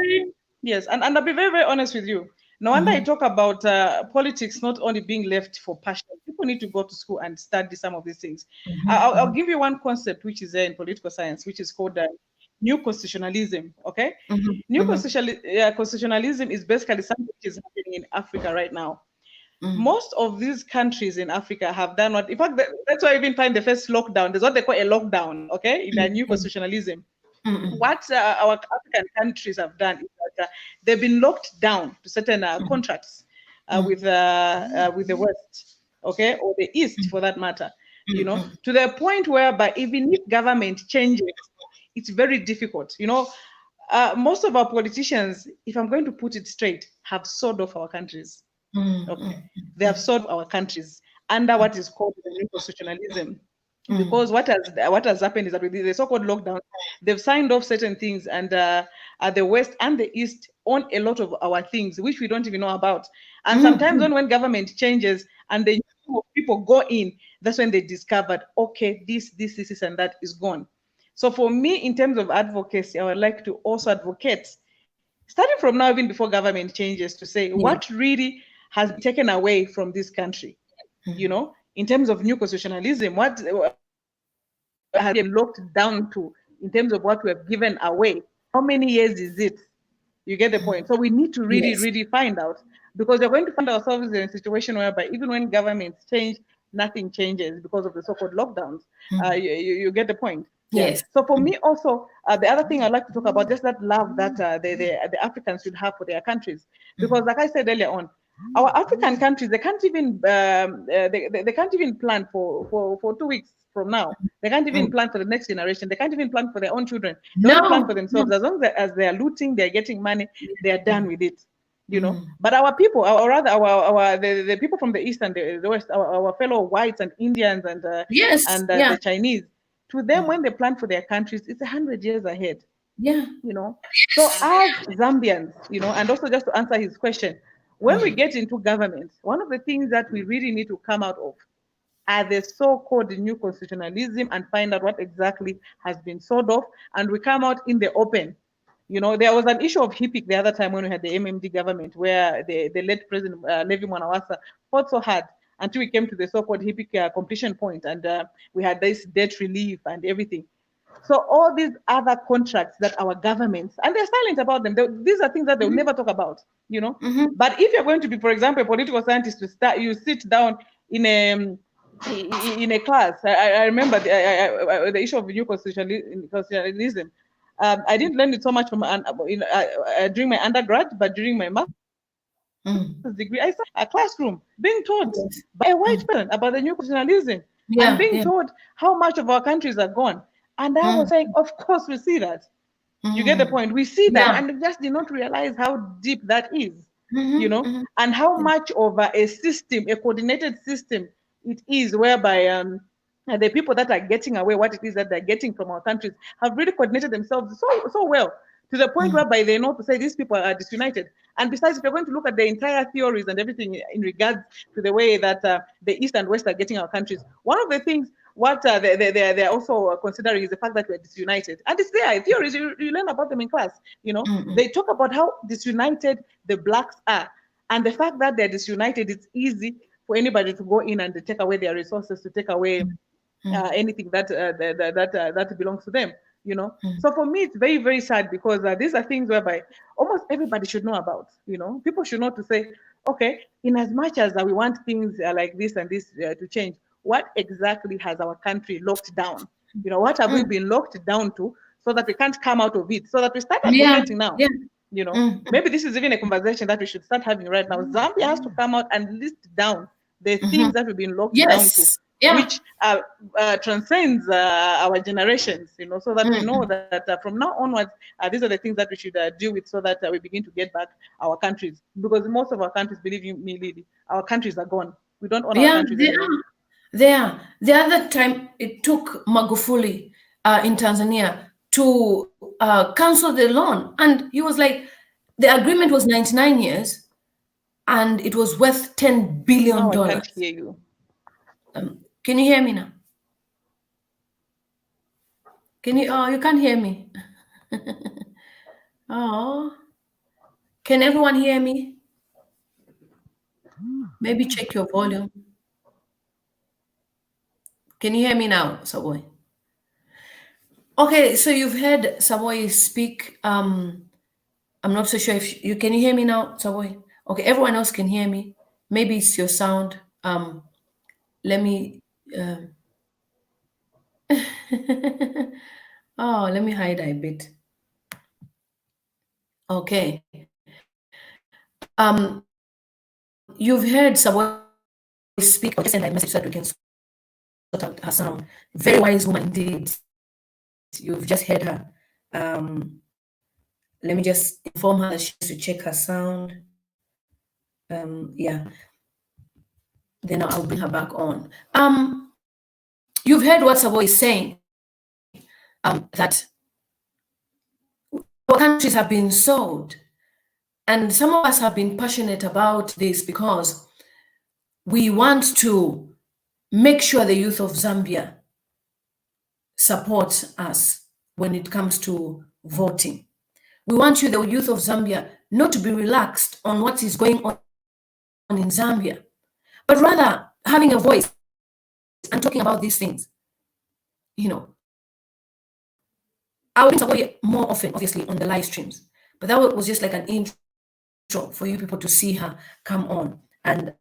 be yes, and I'll be very, very honest with you. No wonder I Mhm, talk about politics not only being left for passion. People need to go to school and study some of these things. I'll mhm, give you one concept which is there in political science, which is called new constitutionalism. Okay, mhm, new mhm, constitutionalism is basically something which is happening in Africa right now. mhm, Most of these countries in Africa have done what, in fact, that's why I even find the first lockdown. There's what they call a lockdown, okay, in their new mhm, constitutionalism. mhm, What our African countries have done is that they've been locked down to certain mhm, contracts mhm, with the West, okay, or the East for that matter. You know, mhm, to the point whereby even if government changes, it's very difficult. You know, most of our politicians, if I'm going to put it straight, have sold off our countries. mhm, Okay, mhm, they have sold our countries under what is called the new constitutionalism, because mhm, what has happened is that with the so-called lockdown, they've signed off certain things, and the West and the East own a lot of our things which we don't even know about. And sometimes mhm, when government changes and the new people go in, that's when they discovered, okay, this and that is gone. So for me, in terms of advocacy, I would like to also advocate, starting from now, even before government changes, to say yeah, what really has been taken away from this country, mhm, in terms of new constitutionalism, what has been locked down to, in terms of what we have given away. How many years is it? You get the point. So we need to really, yes, really find out, because we're going to find ourselves in a situation whereby even when governments change, nothing changes because of the so-called lockdowns. mhm, You get the point. Yeah. yes, So for me also, the other thing I'd like to talk about, just that love that the Africans should have for their countries, because mhm, like I said earlier on, our African countries, they can't even they can't even plan for 2 weeks from now. They can't even mhm. plan for the next generation. They can't even plan for their own children. They only plan for No, themselves. no, As they are looting, they're getting money, they are done with it. mhm. But our people, or rather the people from the east and the west, our fellow whites and Indians Yes, and yeah, the Chinese, to them, mhm, when they plan for their countries, it's 100 years ahead. yeah, you know. So as Zambians, and also just to answer his question, when we mhm, get into government, one of the things that we really need to come out of are the so-called new constitutionalism, and find out what exactly has been sold off, and we come out in the open. There was an issue of HIPIC the other time when we had the MMD government, where the late President Levi Mwanawasa fought so hard until we came to the so-called HIPIC completion point, and we had this debt relief and everything. So all these other contracts that our governments, and they're silent about them. These are things that they'll mhm, never talk about. mhm, But if you're going to be, for example, a political scientist, you sit down in a class. I remember the issue of new constitutionalism. I didn't learn it so much during my undergrad, but during my master's degree, I sat in a classroom being taught by a white yes, person mhm. about the new constitutionalism, and being Yeah, told yeah, how much of our countries are gone. And I was saying, mhm, of course, we see that. You get the mhm. point. We see that, Yeah, and we just did not realize how deep that is, mhm, mhm, and how yeah, much of a system, a coordinated system, it is, whereby the people that are getting away what it is that they're getting from our countries have really coordinated themselves so well, to the point mhm, whereby they know to say these people are disunited. And besides, if you're going to look at the entire theories and everything in regards to the way that the East and West are getting our countries, one of the things what they're also considering is the fact that we're disunited. And it's there. Theories, you learn about them in class. mhm, They talk about how disunited the blacks are. And the fact that they're disunited, it's easy for anybody to go in and to take away their resources, to take away mhm, anything that belongs to them. mhm, So for me, it's very, very sad, because these are things whereby almost everybody should know about. People should know to say, okay, in as much as we want things like this and this to change, what exactly has our country locked down? What have we been locked down to so that we can't come out of it, so that we start Yeah, advocating now? yeah. Maybe this is even a conversation that we should start having right now. Zambia has to come out and list down the things that we've been locked down to, Yes. Yeah. which transcends our generations, so that we know that from now onwards, these are the things that we should deal with, so that we begin to get back our countries. Because most of our countries, believe you me, Lily, our countries are gone. We don't own our Yeah, countries they anymore. are. They are. The other time it took Magufuli in Tanzania to cancel the loan. And he was like, the agreement was 99 years and it was worth $10 billion. Now I can't hear you. Can you hear me now? Can you? Oh, you can't hear me. Oh, can everyone hear me? Maybe check your volume. Can you hear me now, SABOI? Okay, so you've heard SABOI speak. I'm not so sure if you can you hear me now, SABOI? Okay, everyone else can hear me. Maybe it's your sound. Let me. Oh, let me hide a bit. Okay. You've heard SABOI speak. I'll just send a message so that we can sort out her sound. Very wise woman indeed. You've just heard her. Let me just inform her that she has to check her sound. Yeah. Then I'll bring her back on. You've heard what SABOI is saying. That our countries have been sold. And some of us have been passionate about this because we want to make sure the youth of Zambia supports us when it comes to voting. We want the youth of Zambia, not to be relaxed on what is going on in Zambia, but rather having a voice and talking about these things. I will support it more often, obviously, on the live streams. But that was just like an intro for you people to see her come on. And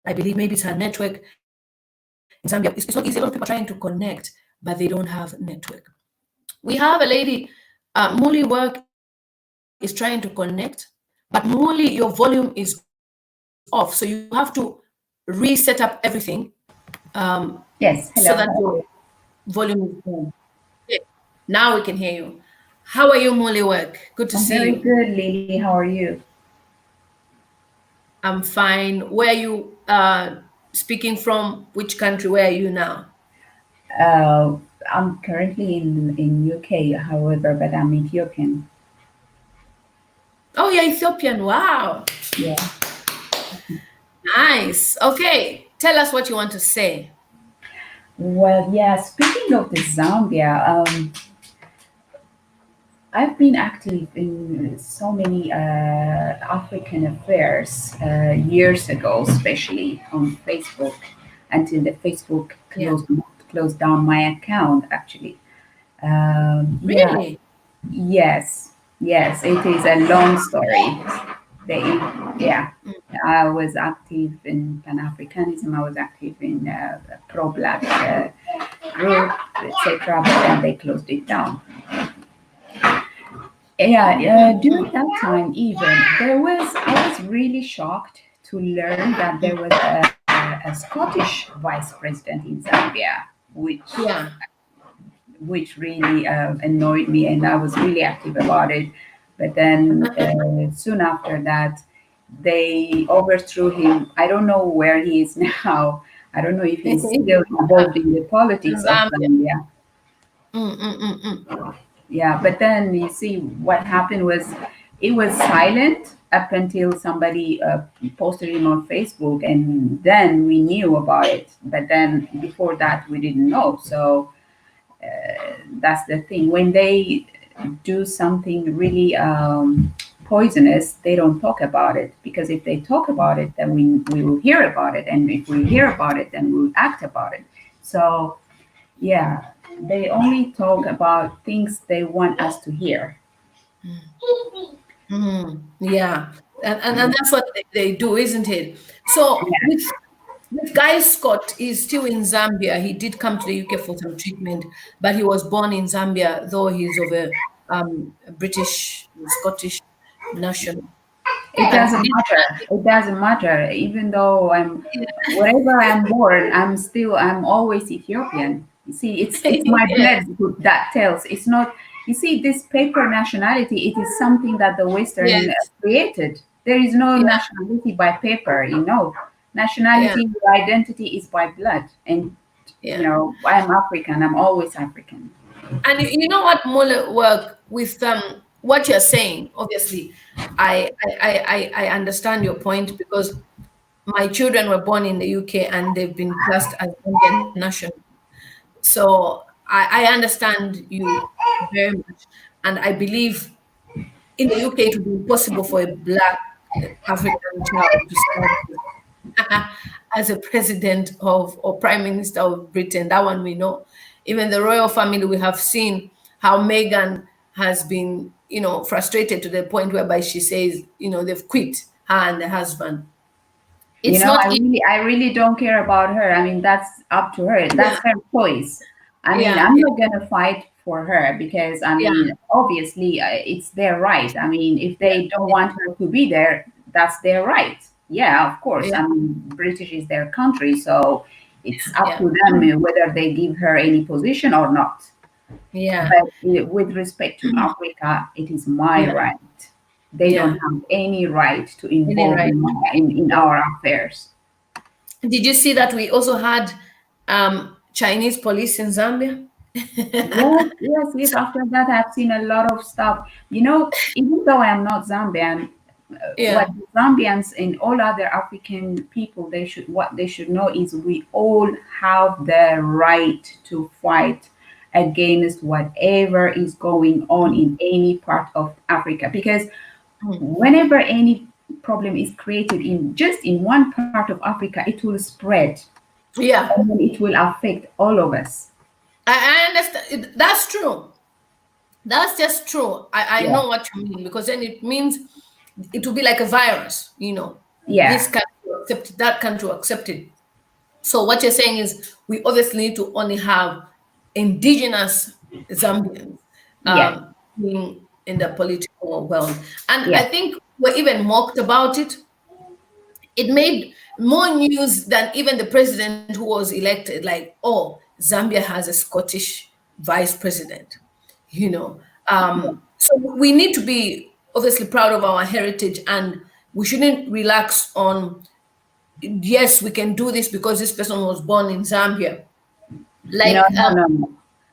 I believe maybe it's her network in Zambia. It's not easy. A lot of people are trying to connect, but they don't have network. We have a lady, Muli Work is trying to connect, but Muli, your volume is off. So you have to reset up everything. Yes, hello. So that your volume is on. Yeah. Now we can hear you. How are you, Muli Work? Good to see Very you. good, Lily. How are you? I'm fine. Where are you speaking from? Which country? Where are you now? I'm currently in UK, however, but I'm Ethiopian. Oh, you're Ethiopian. Wow. Yeah. Nice. Okay. Tell us what you want to say. Well, yeah. Speaking of the Zambia, I've been active in so many African affairs years ago, especially on Facebook, until the Facebook Yeah. closed down my account. Actually, yeah. Really? Yes, yes, it is a long story. They, yeah, I was active in Pan Africanism. I was active in pro-black group, etc. But then they closed it down. Yeah, during that time, even I was really shocked to learn that there was a Scottish vice president in Zambia, Yeah. which really annoyed me, and I was really active about it. But then soon after that, they overthrew him. I don't know where he is now. I don't know if he's still involved in the politics of Zambia. Zambia. Mm. Yeah, but then you see what happened was it was silent up until somebody posted him on Facebook, and then we knew about it. But then before that, we didn't know. So that's the thing. When they do something really poisonous, they don't talk about it, because if they talk about it, then we will hear about it, and if we hear about it, then we'll act about it. So yeah, they only talk about things they want us to hear. Yeah. And that's what they do, isn't it? So This guy Scott is still in Zambia. He did come to the UK for some treatment, but he was born in Zambia, though he's of a British, Scottish national. It And doesn't matter. It doesn't matter. Even though wherever I'm born, I'm always Ethiopian. You see, it's my yes, blood that tells. It's not. You see, this paper nationality. It is something that the Western yes, created. There is no yeah, nationality by paper. yeah, Nationality, your identity is by blood. And yeah. I'm African. I'm always African. And you know what, Mole, work with what you're saying. Obviously, I understand your point because my children were born in the UK and they've been classed as Indian national. So I understand you very much, and I believe in the UK it would be impossible for a black African child to stand as a president of or prime minister of Britain. That one we know. Even the royal family, we have seen how Meghan has been, frustrated to the point whereby she says, they've quit her and the husband. You It's know, not I easy. really, I really don't care about her. I mean, that's up to her. Yeah, That's her choice. I mean, yeah, I'm not gonna fight for her because, I yeah, mean, obviously, it's their right. I mean, if yeah, they don't want her to be there, that's their right. Yeah, of course. yeah, I mean, British is their country, so it's up yeah, to them whether they give her any position or not. yeah, But with respect to Africa, it is my yeah, right. They don't yeah. have any right to Any involve right. in our affairs. Did you see that we also had Chinese police in Zambia? Yes, yes, yes. After that, I've seen a lot of stuff. Even though I'm not Zambian, what Yeah, the Zambians and all other African people what they should know is we all have the right to fight against whatever is going on in any part of Africa. Because mm, whenever any problem is created in one part of Africa, it will spread yeah. and then it will affect all of us. I understand. That's true. That's just true. I Yeah, know what you mean because then it means it will be like a virus. This yeah, country will accept it, that country will accept it. So what you're saying is we obviously need to only have indigenous Zambians yeah, being in the political world. And I yeah. think we're even mocked about it. It made more news than even the president who was elected. Like, oh, Zambia has a Scottish vice president. You know, so we need to be obviously proud of our heritage, and we shouldn't relax on. Yes, we can do this because this person was born in Zambia. No, Like no, no, no.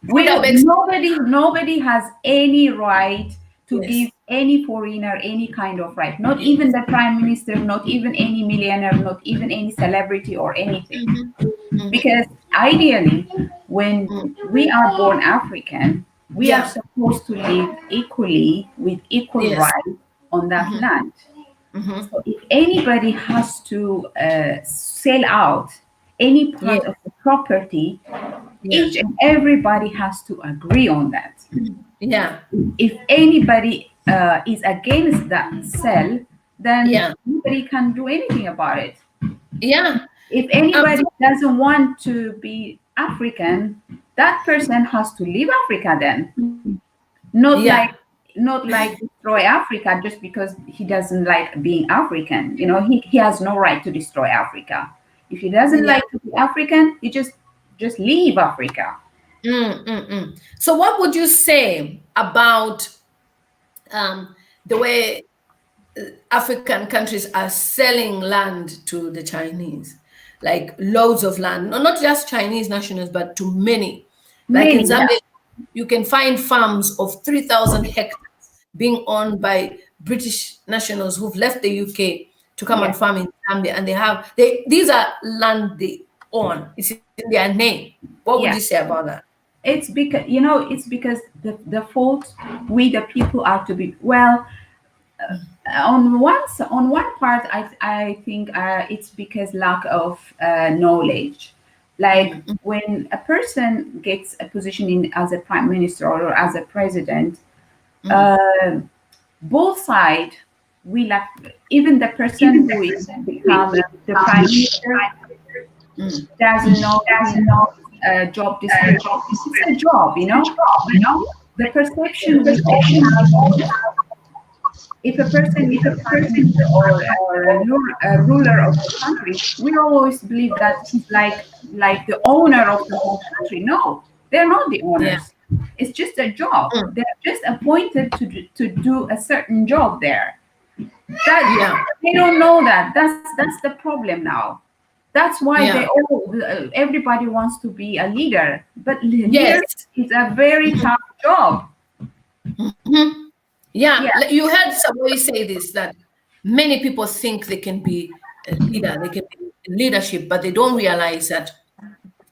Frida Bex. Nobody has any right to give Yes. any foreigner any kind of right. Not even the prime minister, not even any millionaire, not even any celebrity or anything. Mhm, mhm, Because ideally, when mm. we are born African, we are Yeah. supposed to live equally with equal Yes. rights on that Mhm, land. mhm. So if anybody has to sell out any Yeah. part of the property, Yeah. each and everybody has to agree on that. Yeah. If anybody is against that sell, then Yeah. nobody can do anything about it. Yeah. If anybody So, doesn't want to be African, that person has to leave Africa then. Not yeah. like not like destroy Africa just because he doesn't like being African. He has no right to destroy Africa. If he doesn't Yeah. like to be African, he just leave Africa. So, what would you say about the way African countries are selling land to the Chinese? Like loads of land, no, not just Chinese nationals, but to many. Like in Many, yeah, Zambia, you can find farms of 3,000 hectares being owned by British nationals who've left the UK to come yeah, and farm in Zambia, and these are land they own. It's in their name. What would yeah. you say about that? It's because the fault we the people are to be well. On one part, I think it's because lack of knowledge. Like Mm, when a person gets a position in as a prime minister or as a president, mm, uh, both sides will even the person who is become the prime minister doesn't know job description. It's a job, you know. The perception we all have, if a person is a prime minister or a ruler of the country, we always believe that he's like the owner of the whole country. No, they're not the owners. It's just a job. They're just appointed to do a certain job there. They don't know that. That's the problem now. That's why everybody wants to be a leader, but leader is a very tough job. You heard somebody say this, that many people think they can be a leader, they can be in leadership, but they don't realize that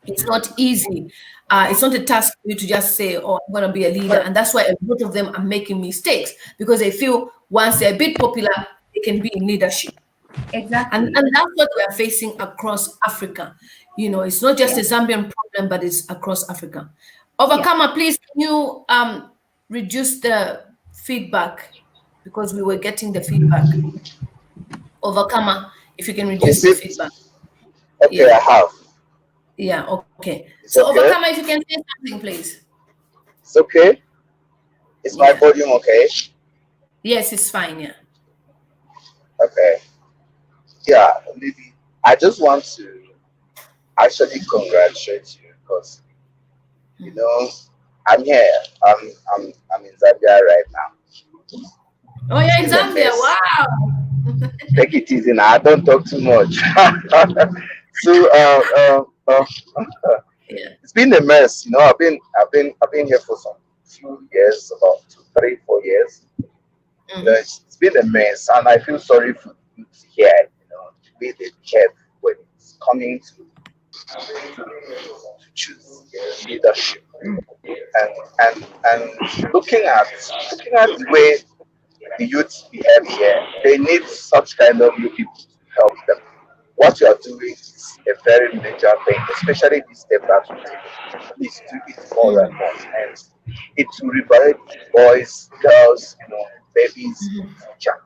it's not easy. It's not a task for you to just say, oh, I'm going to be a leader. And that's why a lot of them are making mistakes, because they feel once they're a bit popular, they can be in leadership. Exactly. And that's what we are facing across Africa. You know, it's not just a Zambian problem, but it's across Africa. Overcomer, please, can you reduce the feedback, because we were getting the feedback. Overcomer, if you can reduce the feedback. Okay, I have. Yeah, okay. It's So okay. Overcomer, if you can say something, please. It's okay. Is my volume okay? Yes, it's fine, yeah. Okay. Yeah, Lily, I just want to actually congratulate you, because you know I'm here. I'm in Zambia right now. Oh, you're in Zambia. Wow. Take it easy now. I don't talk too much. So it's been a mess. You know, I've been here for some few years, about 2, 3, 4 years. You know, it's been a mess, and I feel sorry for you here. You know, the way they behave when it's coming to choose leadership, and looking at the way the youth behave here, they need such kind of new people to help them. What you are doing is a very major thing, especially this step that you take. Please do it more and more, and it will liberate boys, girls, you know, babies in the future.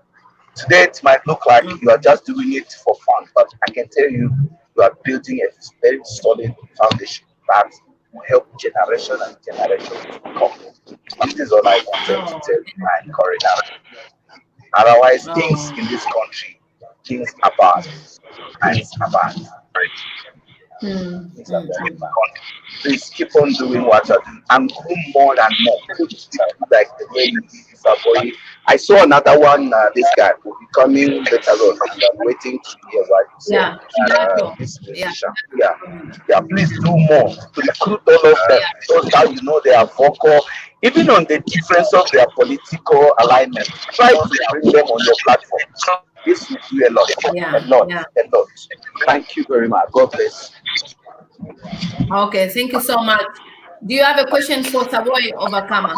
Today it might look like you are just doing it for fun, but I can tell you, you are building a very solid foundation that will help generation and generation to come. This is all I wanted to tell you, my encouragement. Otherwise, things in this country, things are bad. Things are bad. Things are very bad. Please keep on doing what you're doing and do more and more. Like the way you did SABOI. I saw another one, this guy will be coming later on, and I'm waiting to hear what you say. This musician. Yeah, please do more to recruit all of them. So that you know they are vocal, even on the difference of their political alignment. Try to bring them on your platform. This will do a lot. Thank you very much. God bless. Okay, thank you so much. Do you have a question for SABOI, Overcomer?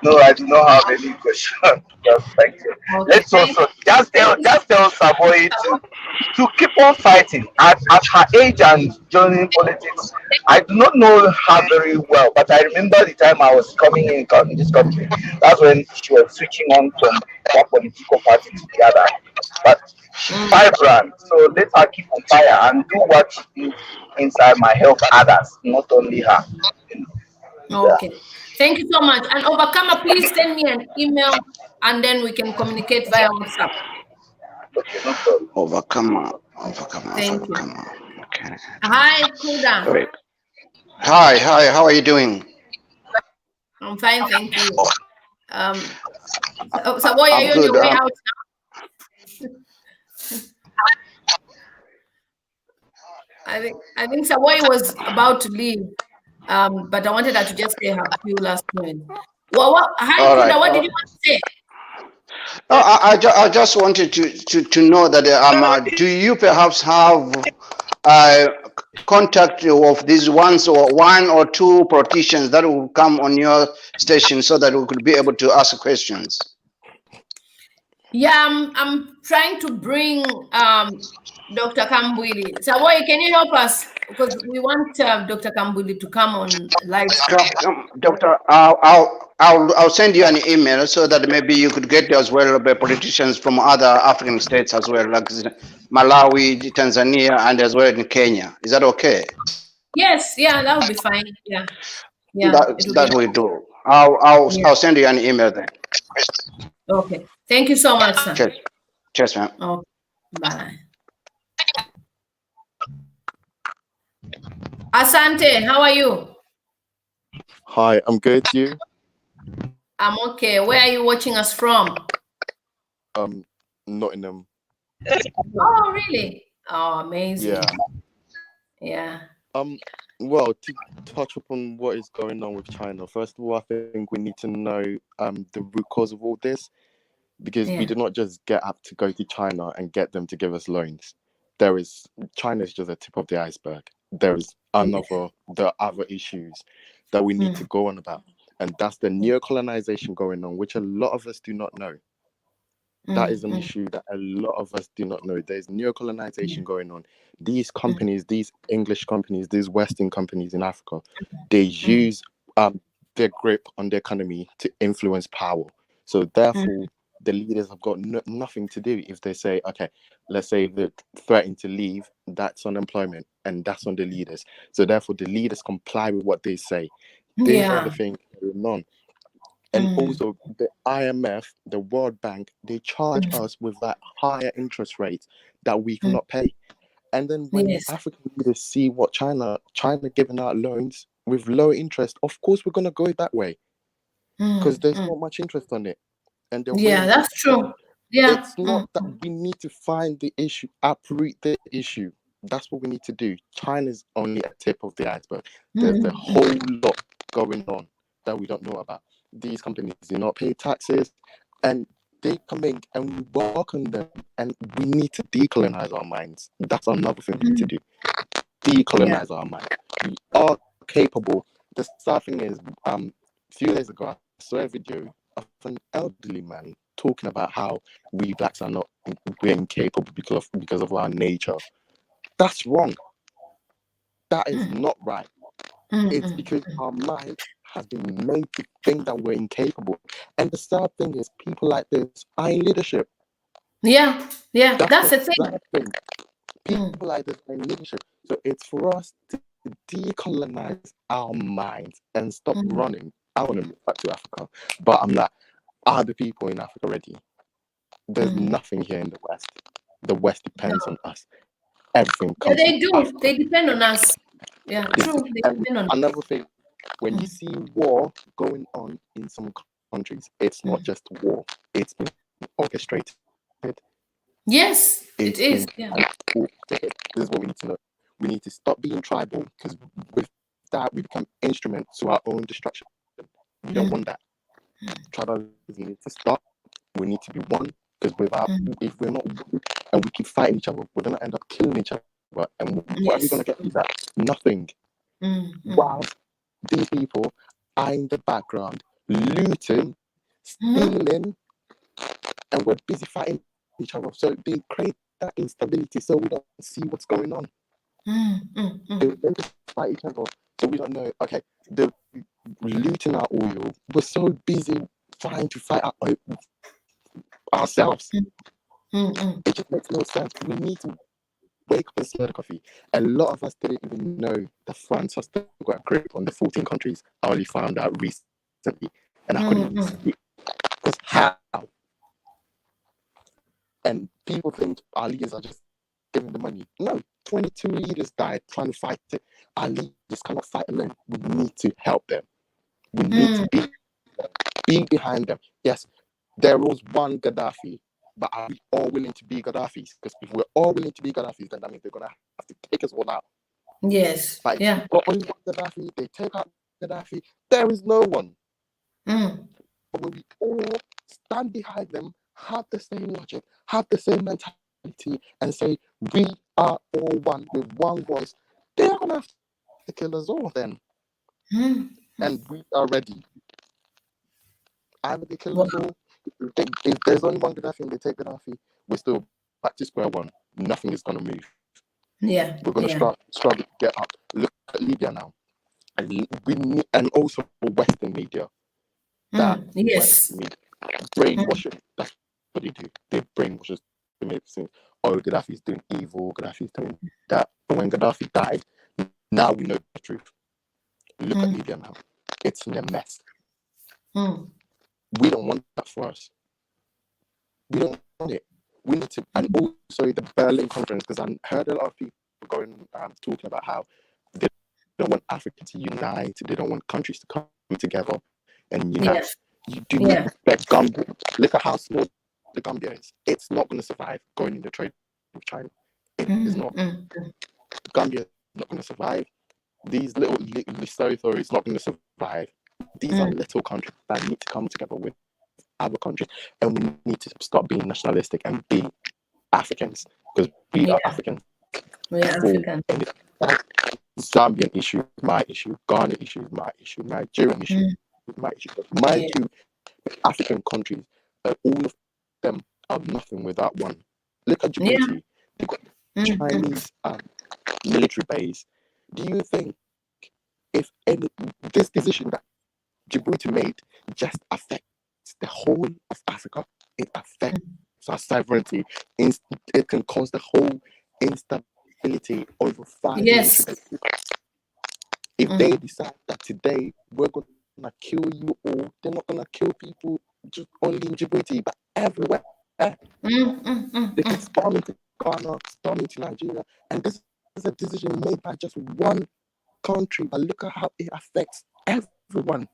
No, I do not have any question. Just thank you. Okay. Let's also just tell SABOI to keep on fighting. At her age and joining politics, I do not know her very well, but I remember the time I was coming in this country. That's when she was switching on from one political party to the other. But she's vibrant, so let her keep on fire and do what she did inside my help others, not only her. Okay. Thank you so much. And Overcomer, please send me an email, and then we can communicate via WhatsApp. Okay, no problem. Overcomer. Thank you. Okay. Hi, Kuda. Great. Hi, how are you doing? I'm fine, thank you. SABOI, are you on good. your way out now? I think SABOI was about to leave, but I wanted her to just say her few last words. Hi, Kuda, Right. what did you want to say? I just wanted to know that do you perhaps have contact of these one or two politicians that will come on your station so that we could be able to ask questions? Yeah, I'm trying to bring Dr. Kambwili. SABOI, can you help us because we want Dr. Kambuli to come on live stream. Doctor, I'll send you an email so that maybe you could get as well politicians from other African states as well, like Malawi, Tanzania, and as well in Kenya. Is that okay? Yes, yeah, that would be fine. Yeah, yeah, it will be That we do. I'll send you an email then. okay. Thank you so much, sir. Cheers, ma'am. Okay, bye. Asante, how are you? Hi, I'm good. You? I'm okay. Where are you watching us from? Nottingham. Oh, really? Oh, amazing. Yeah. Yeah. Well, to touch upon what is going on with China, first of all, I think we need to know the root cause of all this, because we did not just get up to go to China and get them to give us loans. China is just the tip of the iceberg. There is the other issues that we need to go on about, and that's the neocolonization going on, which a lot of us do not know. That is an issue that a lot of us do not know. There's neocolonization going on. These companies, these English companies, these Western companies in Africa, they use their grip on the economy to influence power. So therefore, the leaders have got nothing to do. If they say, okay, let's say they're threatening to leave, that's unemployment, and that's on the leaders. So therefore, the leaders comply with what they say. These are the things going on. And also the IMF, the World Bank, they charge us with that higher interest rate that we cannot pay. And then when African leaders see what China giving out loans with low interest, of course we're gonna go that way, because there's not much interest on it. And that's true. Yeah. It's not that we need to find the issue, uproot the issue. That's what we need to do. China's only a tip of the iceberg. There's a whole lot going on that we don't know about. These companies do not pay taxes, and they come in and we welcome them, and we need to decolonize our minds. That's another thing we need to do. Decolonize our minds. We are capable. The sad thing is, a few days ago, I saw a video of an elderly man talking about how we blacks are not incapable because of our nature. That's wrong. That is not right. It's because our mind has been made to think that we're incapable. And the sad thing is, people like this are in leadership. Yeah, that's the thing. People like this are in leadership. So it's for us to decolonize our minds and stop running. I want to move back to Africa, but I'm like, are the people in Africa ready? There's nothing here in the West. The West depends on us. Everything comes. Yeah, they do. Africa. They depend on us. Yeah, true. They depend on another thing. When you see war going on in some countries, it's not just war. It's been orchestrated. Yes, it is. Yeah. This is what we need to know. We need to stop being tribal, because with that we become instruments to our own destruction. We don't want that. Tribalism needs to stop. We need to be one, because if we're not one and we keep fighting each other, we're gonna end up killing each other. And what are we gonna get with that? Nothing. Wow. These people are in the background, looting, stealing, and we're busy fighting each other. So they create that instability, so we don't see what's going on. They fight each other, so we don't know. Okay, they're looting our oil. We're so busy trying to fight ourselves. It just makes no sense. We need to wake up and smell the coffee. A lot of us didn't even know that France has still got a grip on the 14 countries. I only found out recently, and I couldn't even see it. Because how? And people think our leaders are just giving the money. No, 22 leaders died trying to fight it. Our leaders cannot fight alone. We need to help them. We need to be behind them. Yes, there was one Gaddafi, but are we all willing to be Gaddafis? Because if we're all willing to be Gaddafis, then that means they're going to have to take us all out. Yes. Like, yeah. But only one Gaddafi, they take out Gaddafi. There is no one. But when we all stand behind them, have the same logic, have the same mentality, and say, we are all one with one voice, they're going to have to kill us all then. And we are ready. Either they kill us all. If there's only one Gaddafi and they take Gaddafi, we're still back to square one. Nothing is going to move. Yeah. We're going to struggle to get up. Look at Libya now. And we need, and also Western media. That Yes. Western media brainwashing. That's what they do. They brainwash us to make it seem, oh, Gaddafi's doing evil, Gaddafi's doing that. But when Gaddafi died, now we know the truth. Look at Libya now. It's in a mess. We don't want that for us. We don't want it. We need to, and also the Berlin conference, because I heard a lot of people going talking about how they don't want Africa to unite. They don't want countries to come together and unite. Yes. You do not expect Gambia. Look at how small the Gambia is. It's not going to survive going into trade with China. It is not. Gambia is not going to survive. These little Lesotho is not going to survive. These are little countries that need to come together with other countries, and we need to stop being nationalistic and be Africans, because we are Africans. We are African. Zambian issue, my issue. Ghana issue, my issue. Nigerian issue, my issue. But my two African countries, all of them are nothing without one. Look at Djibouti. They've got Chinese military base. Do you think if this decision that Djibouti made just affects the whole of Africa, it affects our sovereignty? It can cause the whole instability over 5 years. If they decide that today we're going to kill you all, they're not going to kill people just only in Djibouti, but everywhere. They can storm into Ghana, storm into Nigeria, and this is a decision made by just one country, but look at how it affects everyone.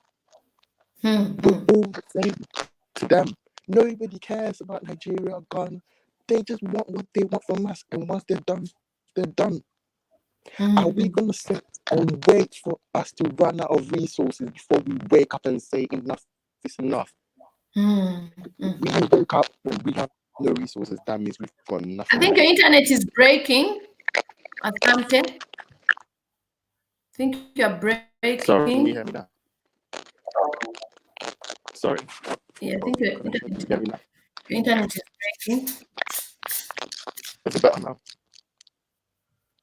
We're all the same to them. Nobody cares about Nigeria or Ghana. They just want what they want from us, and once they're done, they're done. Are we going to sit and wait for us to run out of resources before we wake up and say enough is enough? We wake up when we have no resources. That means we've got nothing. I think your internet is breaking. Asante. I think you're breaking. Sorry, can you hear me now? Sorry. Yeah, I think your internet is breaking. Is it better now?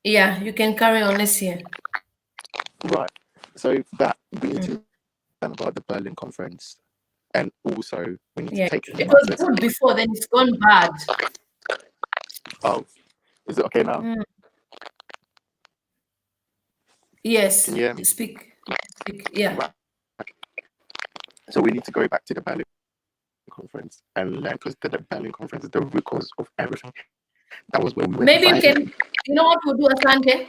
Yeah, you can carry on. Let's hear. Right. So that we need to learn about the Berlin conference, and also we need to take it. It was good before, then it's gone bad. Oh, is it okay now? Yes. Can you hear me? Speak. Yeah. Right. So we need to go back to the Berlin conference and learn, because the Berlin conference is the root cause of everything. That was when we went. Maybe you can. You know what we'll do, Asante?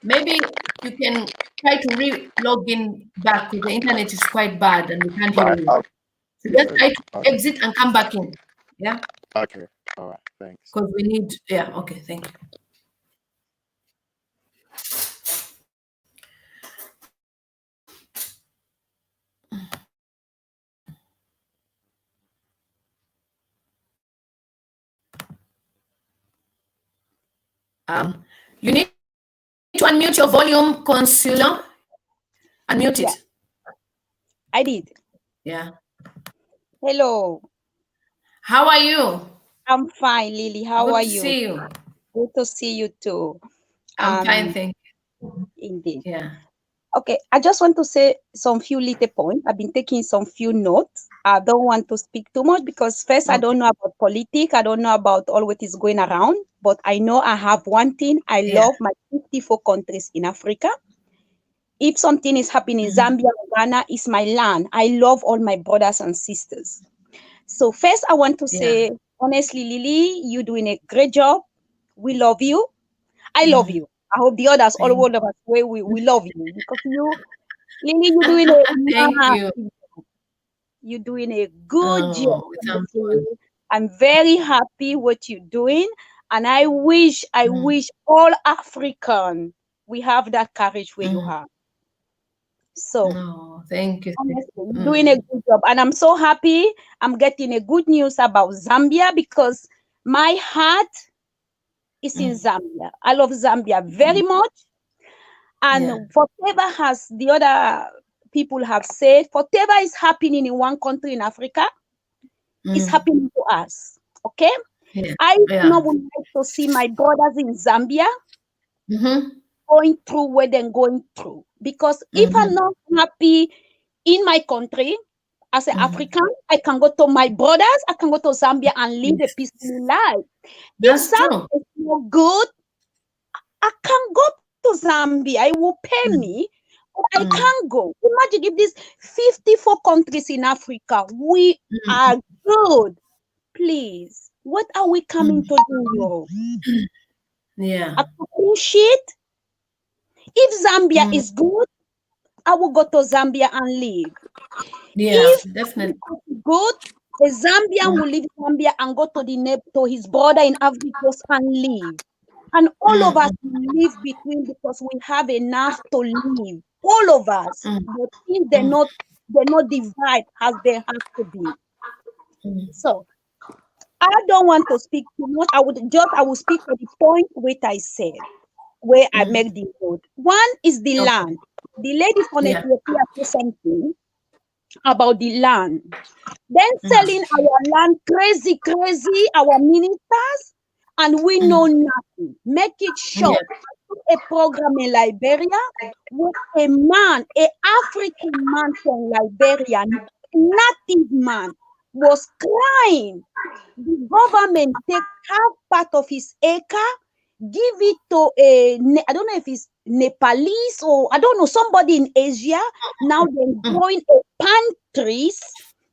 Maybe you can try to log in back, because the internet is quite bad and we can't hear you. So just try to exit and come back in. Yeah. Okay. All right. Thanks. Because we need. Yeah. Okay. Thank you. You need to unmute your volume, Consuelo. Unmute it. I did. Yeah. Hello. How are you? I'm fine, Lily. How are you? Good to see you. Good to see you too. I'm fine, thank you. Indeed. Yeah. Okay, I just want to say some few little points. I've been taking some few notes. I don't want to speak too much because first, I don't know about politics. I don't know about all what is going around, but I know I have one thing. I love my 54 countries in Africa. If something is happening in Zambia or Ghana, it's my land. I love all my brothers and sisters. So first, I want to say, honestly, Lily, you're doing a great job. We love you. I love you. I hope the others all over the way we love you, because you, Lily, you're doing a you're doing a good job. I'm very happy what you're doing, and I wish all African we have that courage where you have. So thank you. Honestly, you're doing a good job, and I'm so happy. I'm getting a good news about Zambia, because my heart is in Zambia. I love Zambia very much. And whatever has the other people have said, whatever is happening in one country in Africa is happening to us. Okay? I would like to see my brothers in Zambia going through what they're going through. Because if I'm not happy in my country, as an African, I can go to my brothers, I can go to Zambia and live a peaceful life. That's If true. Zambia is not good, I can go to Zambia. It will pay me, but I can't go. Imagine if these 54 countries in Africa, we are good. Please, what are we coming to do, Europe? Yeah. A shit. If Zambia is good, I will go to Zambia and live. Yeah, If definitely. good, a Zambian will leave Zambia and go to his brother in Africa and live. And all of us live between because we have enough to live. All of us. But if they're not divide as they have to be. So I don't want to speak too much. I will speak to the point which I said, where I make the note. One is the land. The lady from Ethiopia said something about the land. Then selling our land crazy, our ministers, and we know nothing. Make it short. A program in Liberia with a man, an African man from Liberia, native man, was crying. The government take half part of his acre, give it to I don't know if it's Nepalese or I don't know, somebody in Asia. Now they're growing pantries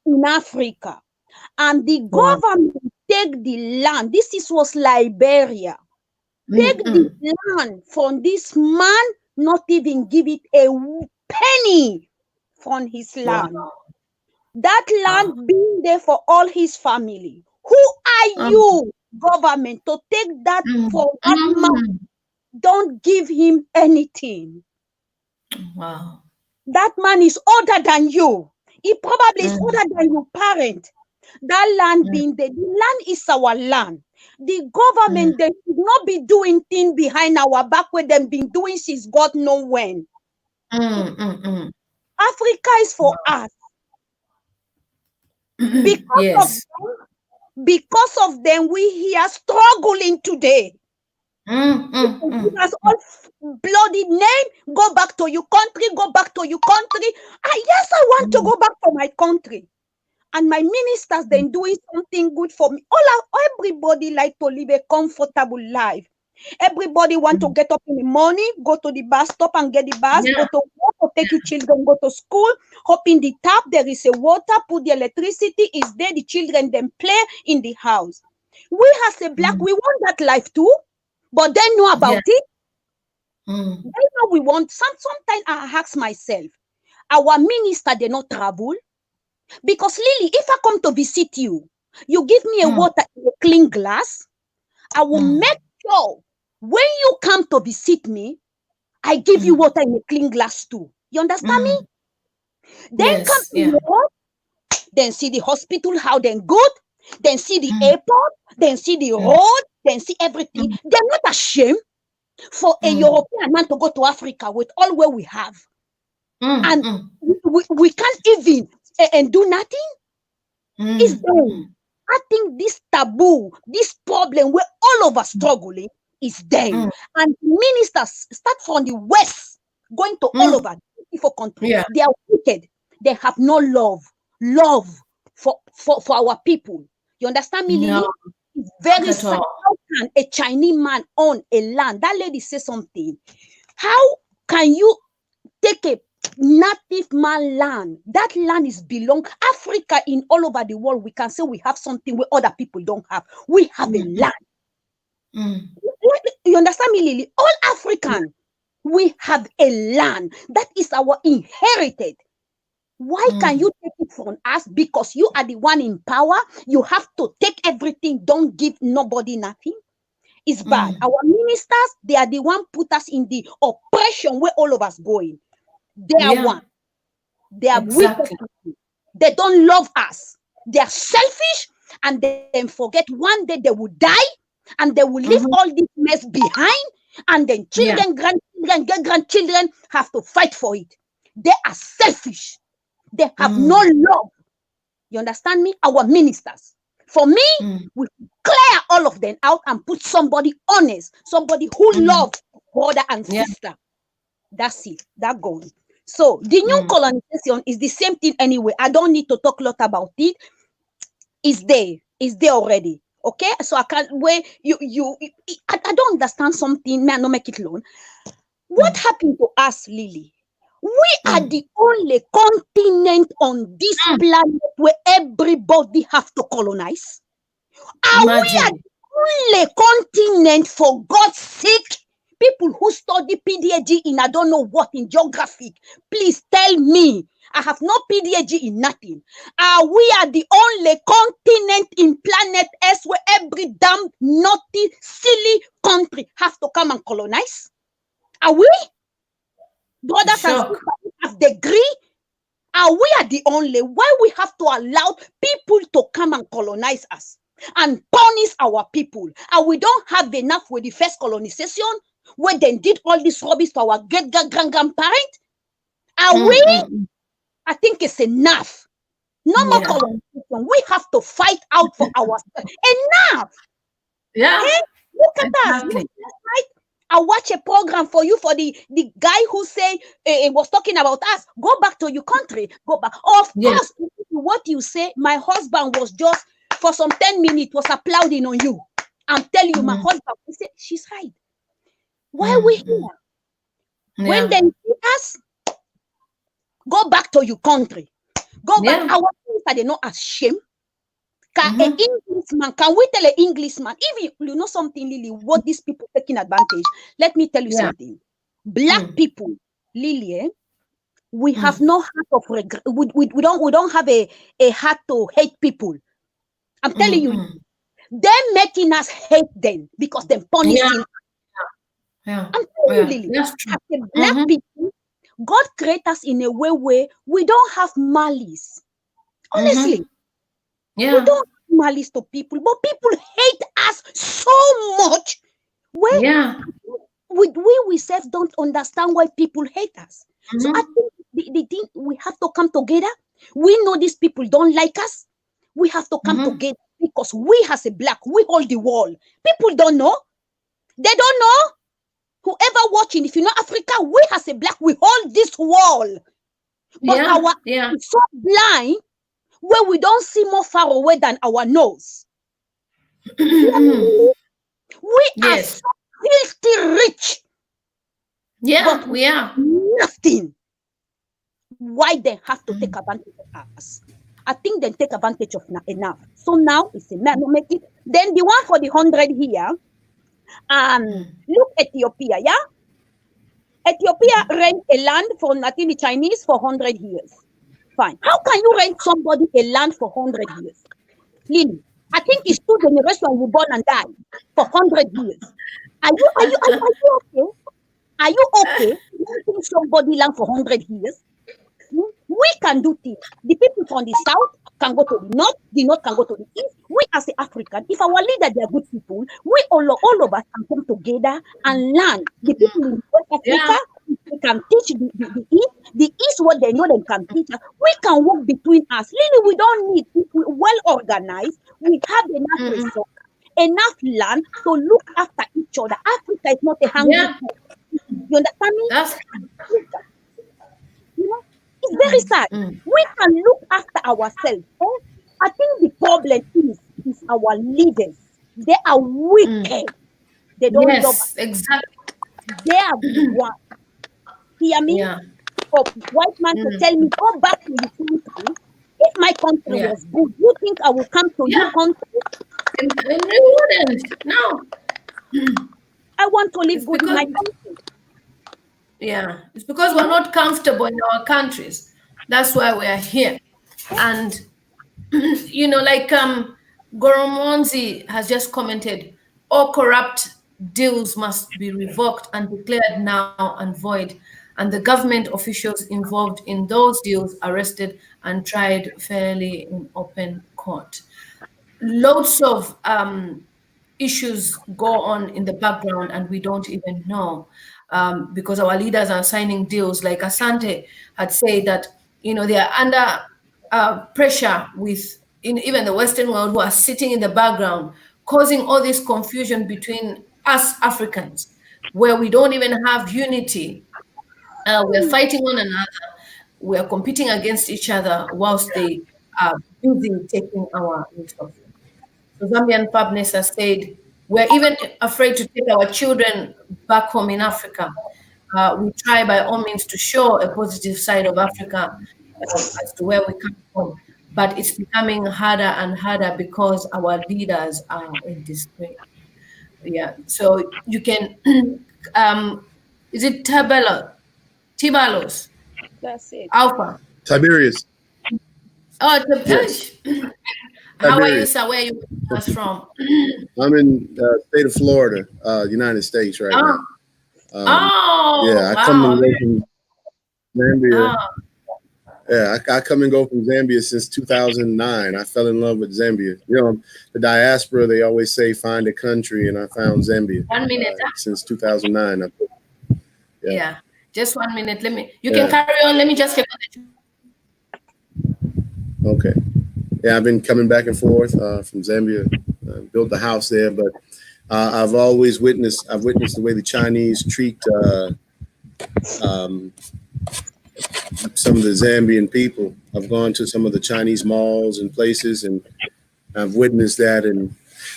in Africa. And the government take the land. Was Liberia. Take the land from this man, not even give it a penny from his land. That land being there for all his family. Who are you, government, to take that for that man? Don't give him anything. Wow. That man is older than you. He probably is older than your parent. That land being there, the land is our land. The government, they should not be doing things behind our back where they've been doing since God knows when. Africa is for us. Because of them, we here struggling today. Give us all bloody name. Go back to your country. Go back to your country. Yes, I want to go back to my country. And my ministers, they're doing something good for me. Everybody like to live a comfortable life. Everybody want to get up in the morning, go to the bus stop and get the bus, go to work, take your children, go to school, hop in the tap, there is a water, put the electricity, is there, the children then play in the house. We as a black, we want that life too, but they know about it. They know we want. Sometimes I ask myself, our minister, they not travel. Because Lily, if I come to visit you, you give me a water in a clean glass, I will make sure when you come to visit me, I give you water in a clean glass too. You understand me? Then come to Europe, then see the hospital, how then good, then see the airport, then see the road, then see everything. They're not ashamed for a European man to go to Africa with all what we have. And we can't even and do nothing. It's them. I think this taboo, this problem where all of us struggling is them. And ministers start from the west, going to all over for countries. They are wicked. They have no love for our people. You understand me, Lily? No. It's very sad. How can a Chinese man own a land? That lady said something. How can you take a native man land? That land is belong Africa. In all over the world, we can say we have something where other people don't have. We have a land. You understand me, Lily? All African, we have a land that is our inherited. Why can you take it from us? Because you are the one in power. You have to take everything. Don't give nobody nothing. It's bad. Our ministers, they are the one put us in the oppression where all of us going. They are one. They are wicked people. They don't love us. They are selfish, and then forget one day they will die, and they will leave all this mess behind, and then children, grandchildren, great-grandchildren have to fight for it. They are selfish. They have no love. You understand me? Our ministers. For me, we clear all of them out and put somebody honest, somebody who loves brother and sister. That's it. That gone. So the new colonization is the same thing anyway. I don't need to talk a lot about it. It's there already. Okay, so I can't where I don't understand something. Man, no make it alone. What happened to us, Lily? We are the only continent on this planet where everybody have to colonize. We are the only continent, for God's sake? People who study PhD in I don't know what in geography, please tell me. I have no PhD in nothing. We are the only continent in planet Earth where every damn naughty, silly country have to come and colonize. Are we? Brothers and sisters have degree. We are the only. Why we have to allow people to come and colonize us and punish our people? And we don't have enough with the first colonization where they did all this rubbish to our great-grandparent. Are we? I think it's enough. No more colonization. We have to fight out for ourselves. Enough. Yeah. Hey, look at us. Right? I watch a program for you for the guy who say was talking about us. Go back to your country. Go back. Of course, what you say, my husband was just for some 10 minutes was applauding on you. I'm telling you, my husband, he said, she's right. Why are we here? When they see us, go back to your country. Go back. Our people are they not ashamed? Can an Englishman, can we tell an Englishman, if you know something, Lily, what these people taking advantage? Let me tell you something. Black people, Lily, we have no heart of regret. We don't have a heart to hate people. I'm telling you, they're making us hate them because they're punishing. I'm telling you, Lily, as a black people, God created us in a way where we don't have malice. Honestly. We don't have malice to people, but people hate us so much. Well, we self don't understand why people hate us. So I think the thing we have to come together. We know these people don't like us. We have to come together because we as a black, we hold the wall. People don't know. They don't know. Whoever watching, if you know Africa, we as a black, we hold this wall. But our is so blind where we don't see more far away than our nose. We are so filthy rich. But we are. Nothing. Why they have to take advantage of us? I think they take advantage of enough. So now it's a man who make it. Then the one for the 100 here. Look Ethiopia, Ethiopia rent a land for Natini Chinese for 100 years. Fine. How can you rent somebody a land for 100 years? Lily, I think it's 2 generations you born and die for 100 years. Are you okay? Are you okay renting somebody land for 100 years? We can do things. The people from the south can go to the north can go to the east. We as the African, if our leaders they are good people, we all of us can come together and learn. The people in West Africa, they can teach the east what they know they can teach us. We can work between us. Really, we don't need people well organized. We have enough resources, enough land to look after each other. Africa is not a hungry people. You understand me? That's you know, it's very sad. We can look after ourselves. I think the problem is our leaders. They are wicked. They don't love us. Exactly. They are the one. Hear me? For white man to tell me, go back to your country. If my country was good, you think I will come to your country? You wouldn't. No. I want to live good in my country. Yeah, it's because we're not comfortable in our countries. That's why we are here. And you know, like Goromonzi has just commented, all corrupt deals must be revoked and declared now and void, and the government officials involved in those deals arrested and tried fairly in open court. Loads of issues go on in the background and we don't even know, because our leaders are signing deals. Like Asante had said that, you know, they are under pressure with even the Western world, who are sitting in the background causing all this confusion between us Africans, where we don't even have unity. We're fighting one another. We are competing against each other whilst they are busy taking our resources. So Zambian Pubness has said, we're even afraid to take our children back home in Africa. We try by all means to show a positive side of Africa as to where we come from, but it's becoming harder and harder because our leaders are in disgrace. Yeah, so you can, is it Tibalos? That's it. Alpha. Tiberius. Oh, Yes. How are you, Tiberius. sir? Where are you with us from? I'm in the state of Florida, United States right now. Yeah, I come and go from Zambia. Yeah, I come and go from Zambia since 2009. I fell in love with Zambia. You know, the diaspora, they always say find a country, and I found Zambia. 1 minute. Since 2009. Yeah, just 1 minute. You can carry on. Let me just check. Okay. Yeah, I've been coming back and forth from Zambia. Built the house there, but I've witnessed the way the Chinese treat some of the Zambian people. I've gone to some of the Chinese malls and places, and I've witnessed that. And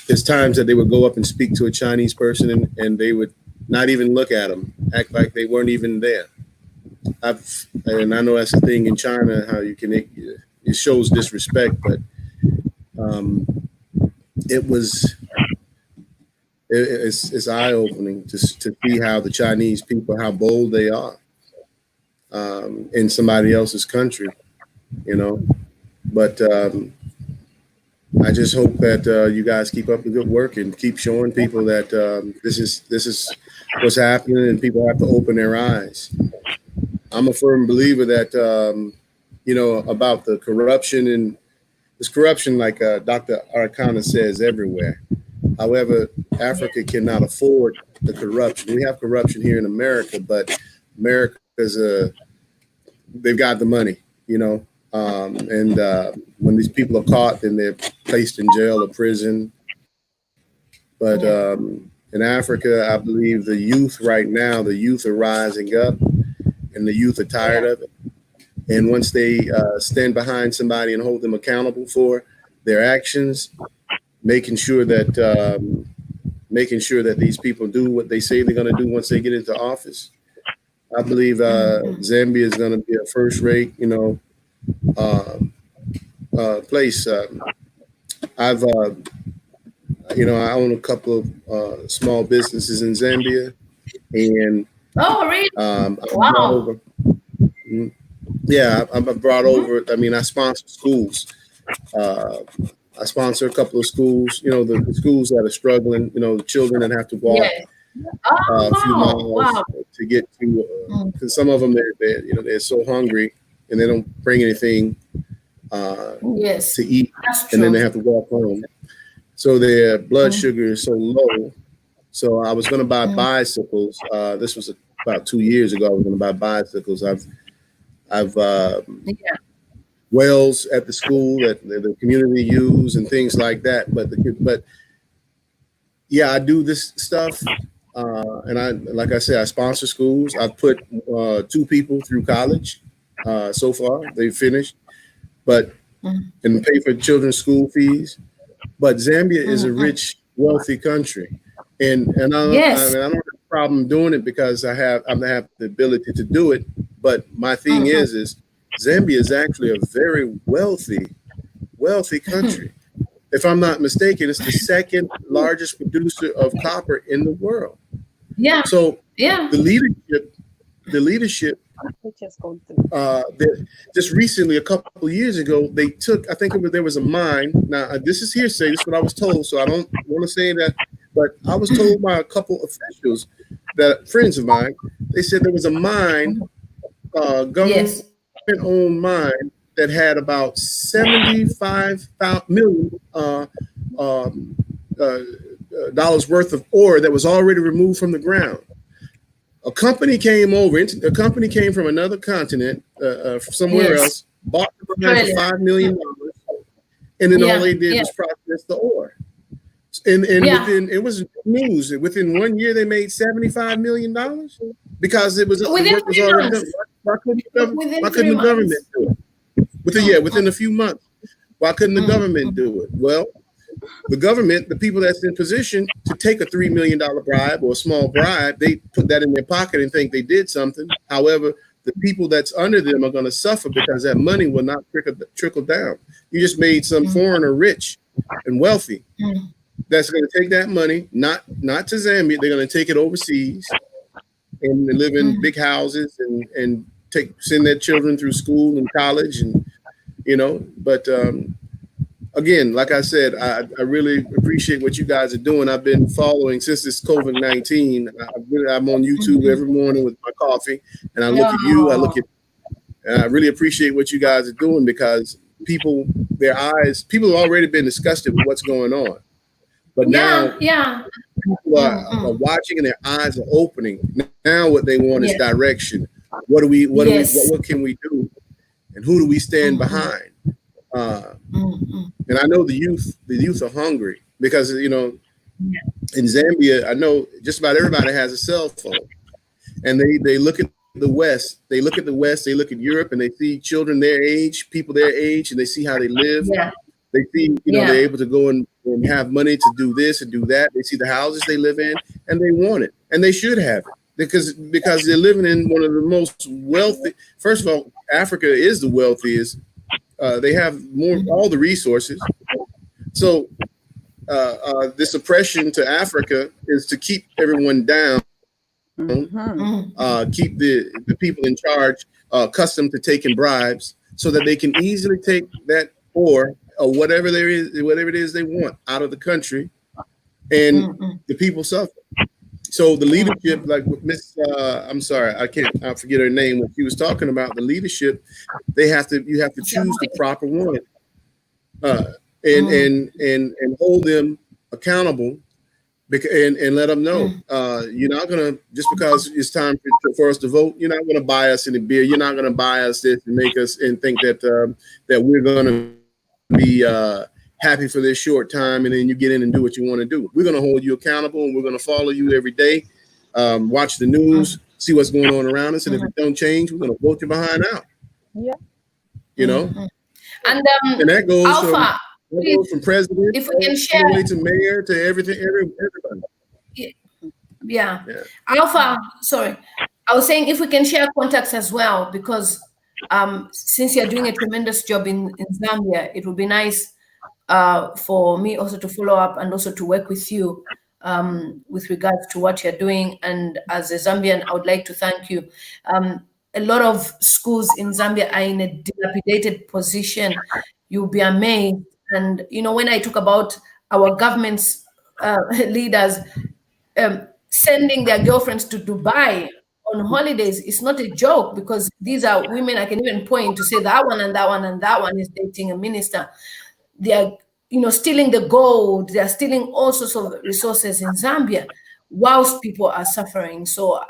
there's times that they would go up and speak to a Chinese person, and they would not even look at them, act like they weren't even there. And I know that's the thing in China, how you can, it shows disrespect, but it's eye-opening to see how the Chinese people, how bold they are in somebody else's country, you know. But I just hope that you guys keep up the good work and keep showing people that this is what's happening, and people have to open their eyes. I'm a firm believer that you know, about the corruption, and there's corruption, like Dr. Arcana says, everywhere. However, Africa cannot afford the corruption. We have corruption here in America, but America's they've got the money, you know. And when these people are caught, then they're placed in jail or prison. But in Africa, I believe the youth right now, the youth are rising up, and the youth are tired of it. And once they stand behind somebody and hold them accountable for their actions, making sure that these people do what they say they're going to do once they get into office, I believe Zambia is going to be a first-rate, you know, place. I've, you know, I own a couple of small businesses in Zambia, and really? Wow. Yeah, I brought over. I mean, I sponsor schools. I sponsor a couple of schools. You know, the schools that are struggling. You know, the children that have to walk a few miles to get to. Because some of them, they're so hungry and they don't bring anything to eat, and then they have to walk home. So their blood sugar is so low. So I was going to buy bicycles. This was about 2 years ago. I was going to buy bicycles. I've wells at the school that the community use and things like that. But yeah, I do this stuff, and like I said, I sponsor schools. I've put 2 people through college so far. They've finished, and pay for children's school fees. But Zambia is a rich, wealthy country, and I don't have a problem doing it because I have the ability to do it. But my thing is Zambia is actually a very wealthy country. If I'm not mistaken, it's the second largest producer of copper in the world. Yeah. So the leadership. Just recently, a couple of years ago, they took. I think there was a mine. Now this is hearsay. This is what I was told, so I don't want to say that. But I was told by a couple officials, that friends of mine, they said there was a mine. Government-owned mine that had about 75 million dollars worth of ore that was already removed from the ground. A company came from another continent, from somewhere else, bought the mine for $5 million, and then all they did was process the ore. And within, it was news, within 1 year they made $75 million because it was Within the work was 3 already months. done. Why couldn't Within the 3 government months. do it? Within a few months. Why couldn't the government do it? Well, the government, the people that's in position to take a $3 million bribe or a small bribe, they put that in their pocket and think they did something. However, the people that's under them are going to suffer because that money will not trickle down. You just made some foreigner rich and wealthy. That's going to take that money, not to Zambia. They're going to take it overseas and live in big houses and send their children through school and college, and But again, like I said, I really appreciate what you guys are doing. I've been following since this COVID-19. I'm on YouTube every morning with my coffee, and I look at you. And I really appreciate what you guys are doing because people have already been disgusted with what's going on. But now people are watching and their eyes are opening. Now what they want is direction. What can we do? And who do we stand behind? And I know the youth are hungry because, in Zambia, I know just about everybody has a cell phone, and they look at the West, they look at Europe, and they see children their age, people their age, and they see how they live. They see, they're able to go and have money to do this and do that. They see the houses they live in, and they want it, and they should have it because they're living in one of the most wealthy. First of all, Africa is the wealthiest. They have all the resources. So this oppression to Africa is to keep everyone down, keep the people in charge accustomed to taking bribes, so that they can easily take that or whatever it is they want out of the country, and the people suffer. So the leadership, like Miss, I'm sorry, I forget her name when she was talking about the leadership. You have to choose the proper one, and hold them accountable, and let them know you're not gonna, just because it's time for us to vote, you're not gonna buy us any beer, you're not gonna buy us this and make us and think that we're gonna be happy for this short time, and then you get in and do what you want to do. We're going to hold you accountable, and we're going to follow you every day. Watch the news, see what's going on around us, and if it don't change, we're going to vote you behind out. Yeah. And that goes Alpha, from president, if we can share, all the way to mayor, to everybody. Yeah. Alpha, sorry, I was saying if we can share contacts as well, because since you're doing a tremendous job in Zambia, it would be nice for me also to follow up and also to work with you with regards to what you're doing. And as a Zambian, I would like to thank you. A lot of schools in Zambia are in a dilapidated position. You'll be amazed. And, when I talk about our government's leaders sending their girlfriends to Dubai on holidays, it's not a joke, because these are women I can even point to say that one and that one and that one is dating a minister. They are, stealing the gold. They are stealing all sorts of resources in Zambia whilst people are suffering. So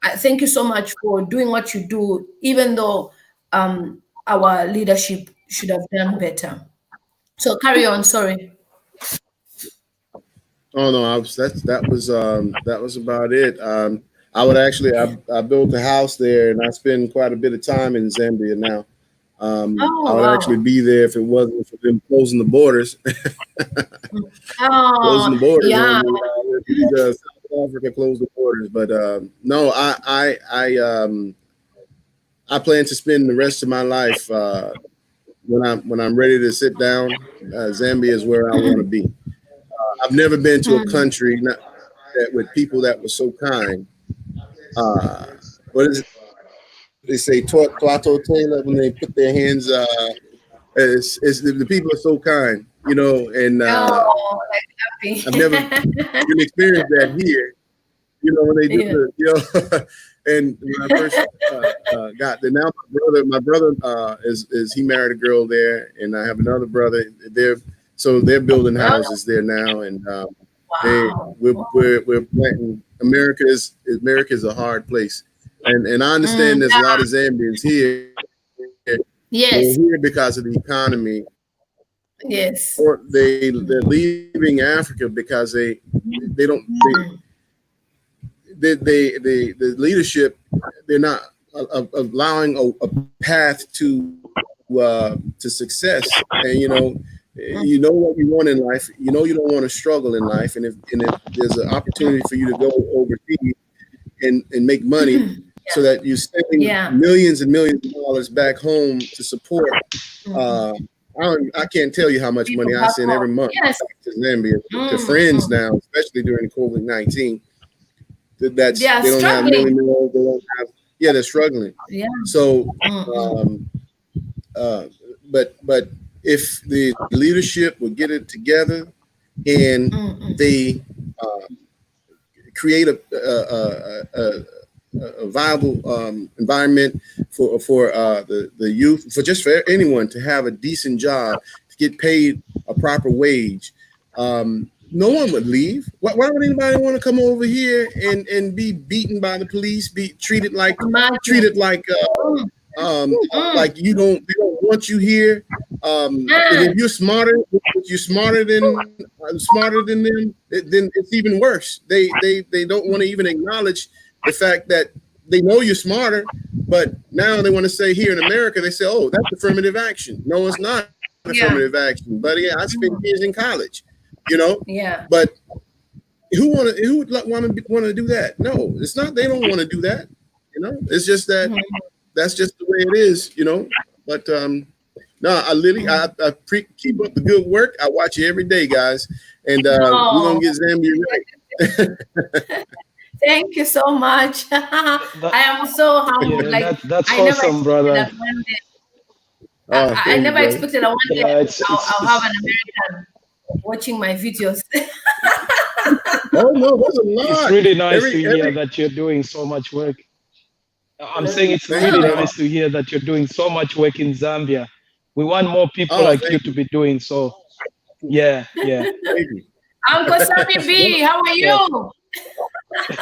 I thank you so much for doing what you do, even though our leadership should have done better. So carry on, sorry. Oh no, that was about it. I would actually, I built a house there, and I spend quite a bit of time in Zambia now. I would actually be there if it wasn't for them closing the borders. Closing the borders. Yeah. South Africa closed the borders, but no, I plan to spend the rest of my life when I'm ready to sit down. Zambia is where I want to be. I've never been to a country with people that were so kind. What is it? They say Twato Taylor when they put their hands. It's the people are so kind, and I've never really experienced that here. When they do and when I first got there, now my brother is he married a girl there, and I have another brother. They're building houses there now, and we're planting. America is a hard place, and I understand there's a lot of Zambians here. Yes, they're here because of the economy, Yes. or they're leaving Africa because they don't the leadership, they're not allowing a path to success. And you know what you want in life. You know you don't want to struggle in life, and if there's an opportunity for you to go overseas and make money, so that you're sending millions and millions of dollars back home to support. I can't tell you how much money I send every month to Zambia to friends now, especially during COVID-19. That's they don't have million dollars. They don't have. Yeah, they're struggling. Yeah. So, but if the leadership would get it together and they create a viable environment for the youth, for anyone to have a decent job, to get paid a proper wage, no one would leave. Why would anybody want to come over here and be beaten by the police, be treated like like they don't want you here. And if you're smarter than them, then it's even worse. They don't want to even acknowledge the fact that they know you're smarter, but now they want to say, here in America, they say, oh, that's affirmative action. No, it's not affirmative action. But yeah, I spent years in college, you know. Yeah. But who want to do that? No, it's not. They don't want to do that. You know, it's just that that's just the way it is. You know. But no, I keep up the good work. I watch you every day, guys, and we're gonna get Zambia right. Thank you so much. I am so humbled. Yeah, that's awesome, brother. That one day, I never expected that one day I'll have an American watching my videos. Oh no, that's a lot. It's really nice to hear that you're doing so much work. I'm saying it's really nice to hear that you're doing so much work in Zambia. We want more people like you to be doing so. Yeah. Uncle Sammy B, how are you?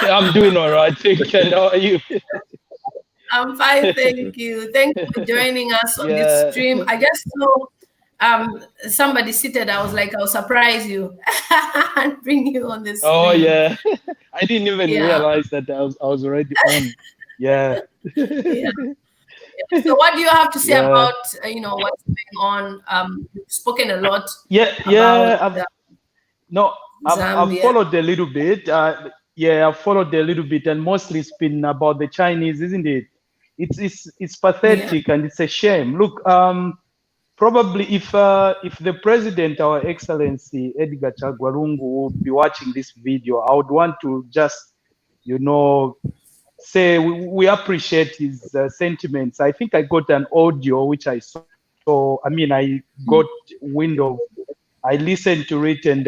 I'm doing all right. Thank you. How are you? I'm fine, thank you. Thank you for joining us on this stream. I just saw somebody seated. I was like, I'll surprise you and bring you on this. Oh yeah, I didn't even realize that I was already on. Yeah. So what do you have to say about what's going on? You've spoken a lot. I've followed a little bit. I've followed a little bit, and mostly it's been about the Chinese, isn't it? It's pathetic and it's a shame. Look, probably if the president, our Excellency Edgar Chagwa Lungu, would be watching this video, I would want to just, say we appreciate his sentiments. I think I got an audio which I saw. I got wind of. I listened to it, and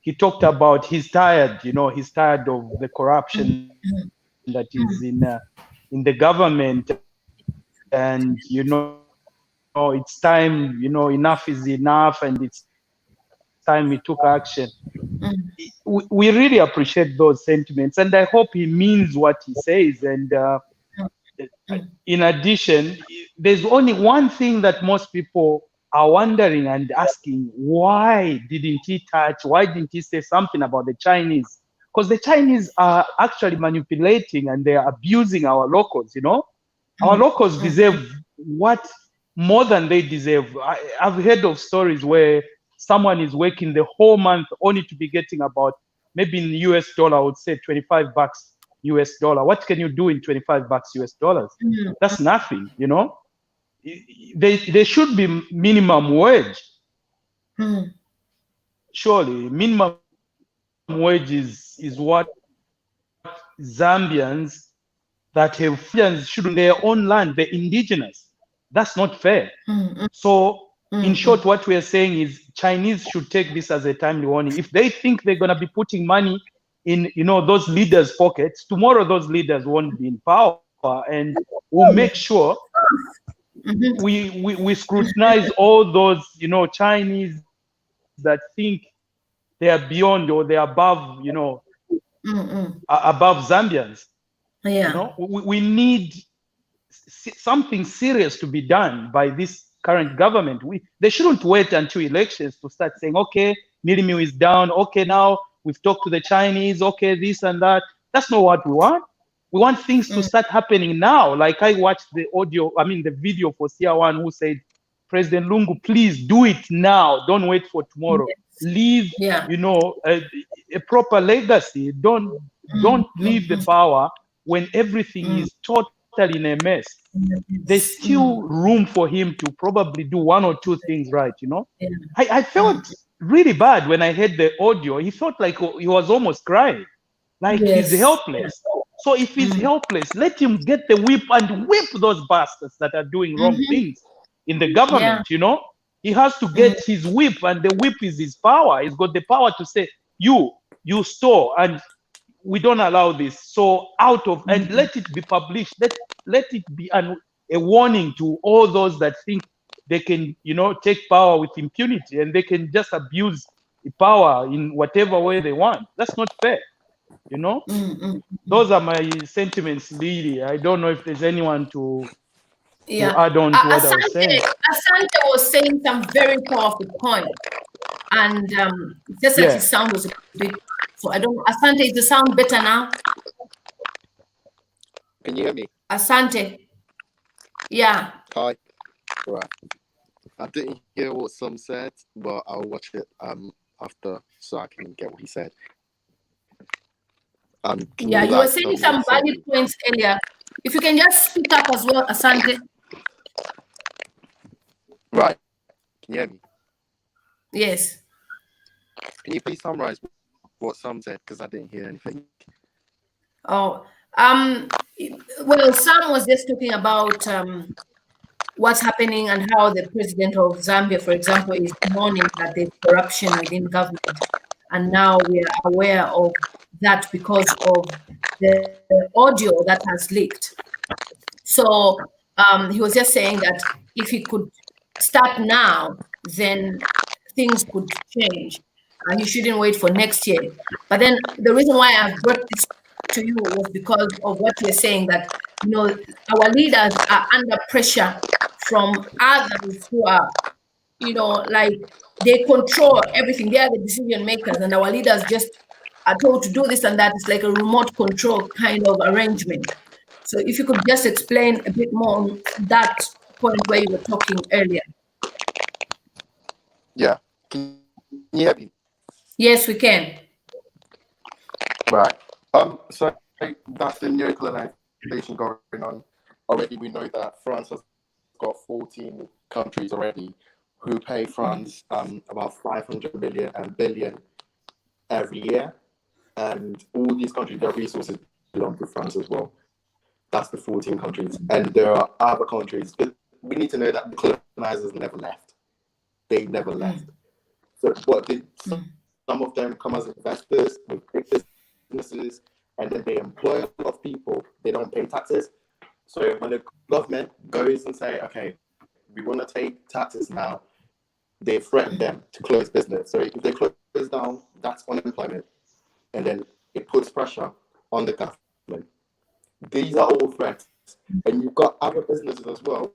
he talked about he's tired. He's tired of the corruption that is in the government, and it's time. Enough is enough, and it's time he took action. We really appreciate those sentiments, and I hope he means what he says. And in addition, there's only one thing that most people are wondering and asking: why didn't he say something about the Chinese? Because the Chinese are actually manipulating and they are abusing our locals. Our locals deserve what more than they deserve. I've heard of stories where someone is working the whole month only to be getting about, maybe in US dollar, I would say $25 US dollar. What can you do in $25 US dollars? That's nothing, They should be minimum wage. Surely, minimum wage is what Zambians that have should in their own land, the indigenous. That's not fair. So, in short, what we are saying is Chinese should take this as a timely warning. If they think they're going to be putting money in, those leaders' pockets, tomorrow those leaders won't be in power, and we'll make sure we scrutinize all those, Chinese that think they are beyond or they are above, above Zambians. We need something serious to be done by this current government. They shouldn't wait until elections to start saying, okay, Milimiu is down. Okay, now we've talked to the Chinese. Okay, this and that. That's not what we want. We want things to start happening now. Like I watched the video for CR1 who said, President Lungu, please do it now. Don't wait for tomorrow. Yes. Leave, a proper legacy. Don't leave the power when everything is totally in a mess. There's still room for him to probably do one or two things right, Yeah. I felt really bad when I heard the audio. He felt like he was almost crying, like he's helpless. So if he's helpless, let him get the whip and whip those bastards that are doing wrong things in the government, He has to get his whip, and the whip is his power. He's got the power to say, you store, and we don't allow this. So and let it be published. Let it be a warning to all those that think they can, take power with impunity and they can just abuse the power in whatever way they want. That's not fair, Those are my sentiments, really. I don't know if there's anyone to add on to what I was saying. Asante was saying some very powerful point, and just that his sound was a bit. So I don't. Asante, is the sound better now? Can you hear me? Asante. Yeah. Hi. Right. I didn't hear what some said, but I'll watch it after so I can get what he said. You were saying some valid points earlier. If you can just speak up as well, Asante. Right. Can you hear me? Yes. Can you please summarize what Sam said? Because I didn't hear anything. Oh, well, Sam was just talking about what's happening and how the president of Zambia, for example, is mourning that there's corruption within government. And now we are aware of that because of the audio that has leaked. So he was just saying that if he could start now, then things could change. And you shouldn't wait for next year. But then the reason why I brought this to you was because of what you're saying, that our leaders are under pressure from others who are, like they control everything. They are the decision makers, and our leaders just are told to do this and that. It's like a remote control kind of arrangement. So if you could just explain a bit more on that point where you were talking earlier. Yeah. Can you hear me? Yes, we can. Right. So that's the neocolonization going on. Already we know that France has got 14 countries already who pay France about 500 million and billion every year. And all these countries, their resources belong to France as well. That's the 14 countries. And there are other countries. We need to know that the colonizers never left. They never left. So what did some of them come as investors with big businesses, and then they employ a lot of people. They don't pay taxes. So when the government goes and say, okay, we want to take taxes now, they threaten them to close business. So if they close down, that's unemployment. And then it puts pressure on the government. These are all threats. And you've got other businesses as well,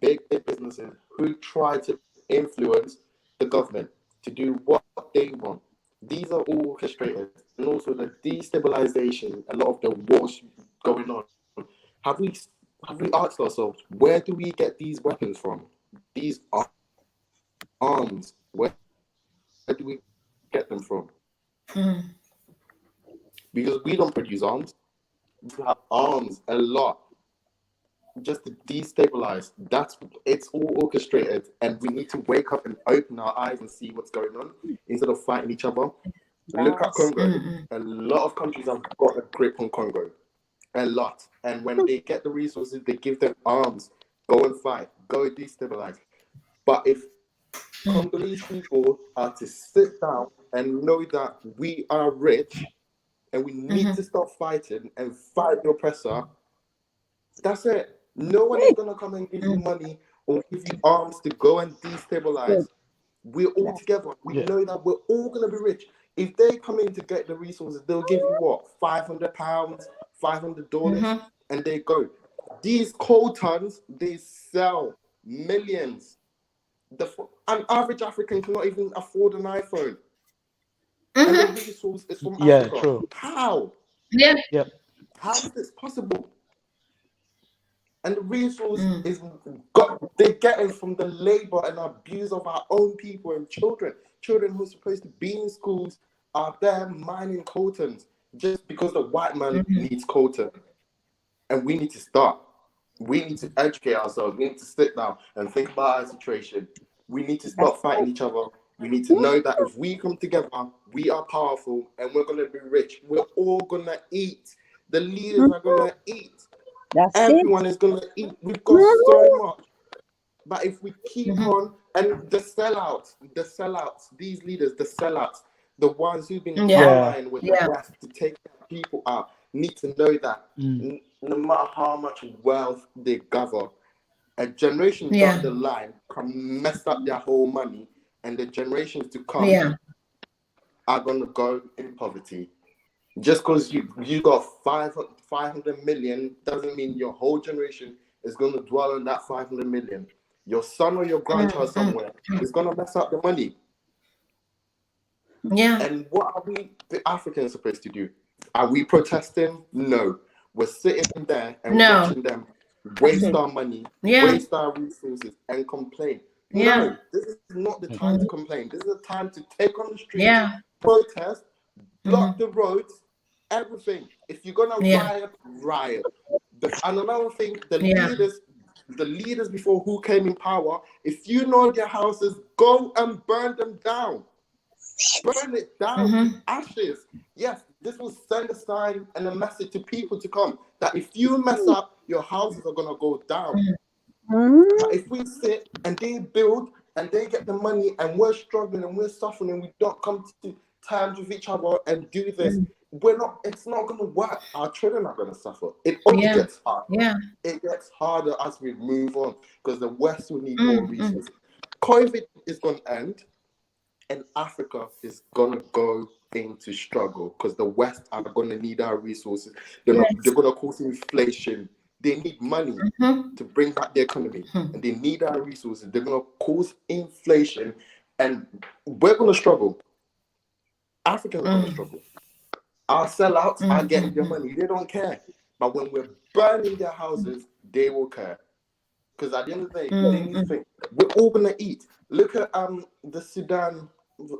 big businesses, who try to influence the government to do what they want. These are all orchestrated. And also the destabilization, a lot of the wars going on. Have we asked ourselves, where do we get these weapons from? These arms, where do we get them from? Because we don't produce arms. We have arms a lot just to destabilize. It's all orchestrated, and we need to wake up and open our eyes and see what's going on instead of fighting each other. Look at Congo. A lot of countries have got a grip on Congo. A lot. And when they get the resources, they give them arms. Go and fight. Go destabilize. But if Congolese people are to sit down and know that we are rich and we need to stop fighting and fight the oppressor, that's it. No one is going to come and give you money or give you arms to go and destabilize. We're all together. We know that we're all going to be rich. If they come in to get the resources, they'll give you what? £500, $500, and they go. These coal tons, they sell millions An average African cannot even afford an iPhone. And the resource is from Africa. True. How? Yeah. How is this possible? And the resource they're getting from the labor and abuse of our own people and children. Children who are supposed to be in schools are there mining coltons just because the white man needs colton. And we need to start. We need to educate ourselves. We need to sit down and think about our situation. We need to stop fighting each other. We need to know that if we come together, we are powerful and we're going to be rich. We're all going to eat. The leaders are going to eat. Everyone is going to eat. We've got so much. But if we keep on, and the sellouts, these leaders, the sellouts, the ones who've been allying with the West to take people out, need to know that no matter how much wealth they gather, a generation down the line can mess up their whole money, and the generations to come are going to go in poverty. Just because you got 500 million doesn't mean your whole generation is going to dwell on that 500 million. Your son or your grandchild somewhere is going to mess up the money. And what are we, the Africans, supposed to do? Are we protesting? No. We're sitting there and watching them waste our money, waste our resources, and complain. No, this is not the time to complain. This is the time to take on the streets, protest, block the roads, everything. If you're gonna riot. And another thing, the leaders before who came in power, if you know their houses, go and burn them down. Burn it down to ashes. Yes, this will send a sign and a message to people to come that if you mess up, your houses are gonna go down. But if we sit and they build and they get the money and we're struggling and we're suffering and we don't come to terms with each other and do this, it's not gonna work. Our children are gonna suffer. It only gets harder. It gets harder as we move on because the West will need more resources. COVID is gonna end. And Africa is going to go into struggle because the West are going to need our resources. They're going to cause inflation. They need money to bring back the economy. And they need our resources. They're going to cause inflation. And we're going to struggle. Africans are going to struggle. Our sellouts are getting their money. They don't care. But when we're burning their houses, they will care. Because at the end of the day, they need to think. We're all going to eat. Look at the Sudan.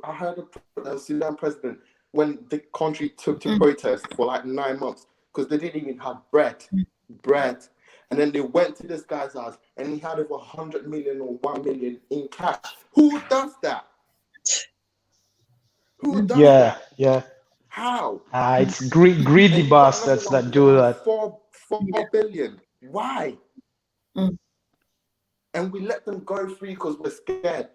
I heard the Sudan president when the country took to protest for like 9 months because they didn't even have bread. And then they went to this guy's house and he had over 100 million or 1 million in cash. Who does that? Who does that? Yeah. How? It's greedy bastards that do that. 4 billion. Why? And we let them go free because we're scared.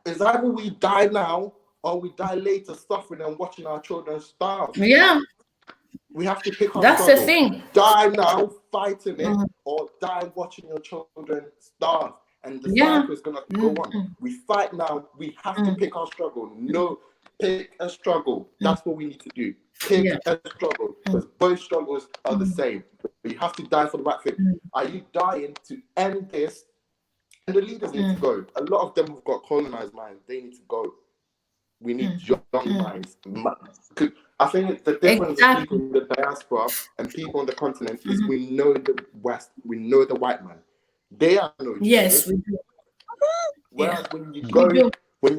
It's either we die now or we die later suffering and watching our children starve. We have to pick up. That's the thing. Die now fighting it or die watching your children starve. And the cycle is going to go on. We fight now. We have to pick our struggle. No, pick a struggle. That's what we need to do. Pick a struggle. Because both struggles are the same. But you have to die for the right thing. Are you dying to end this? And the leaders need to go. A lot of them have got colonized minds. They need to go. We need young minds. I think the difference of people in the diaspora and people on the continent is we know the West, we know the white man. They are no Jesus. Yes, we do. Whereas when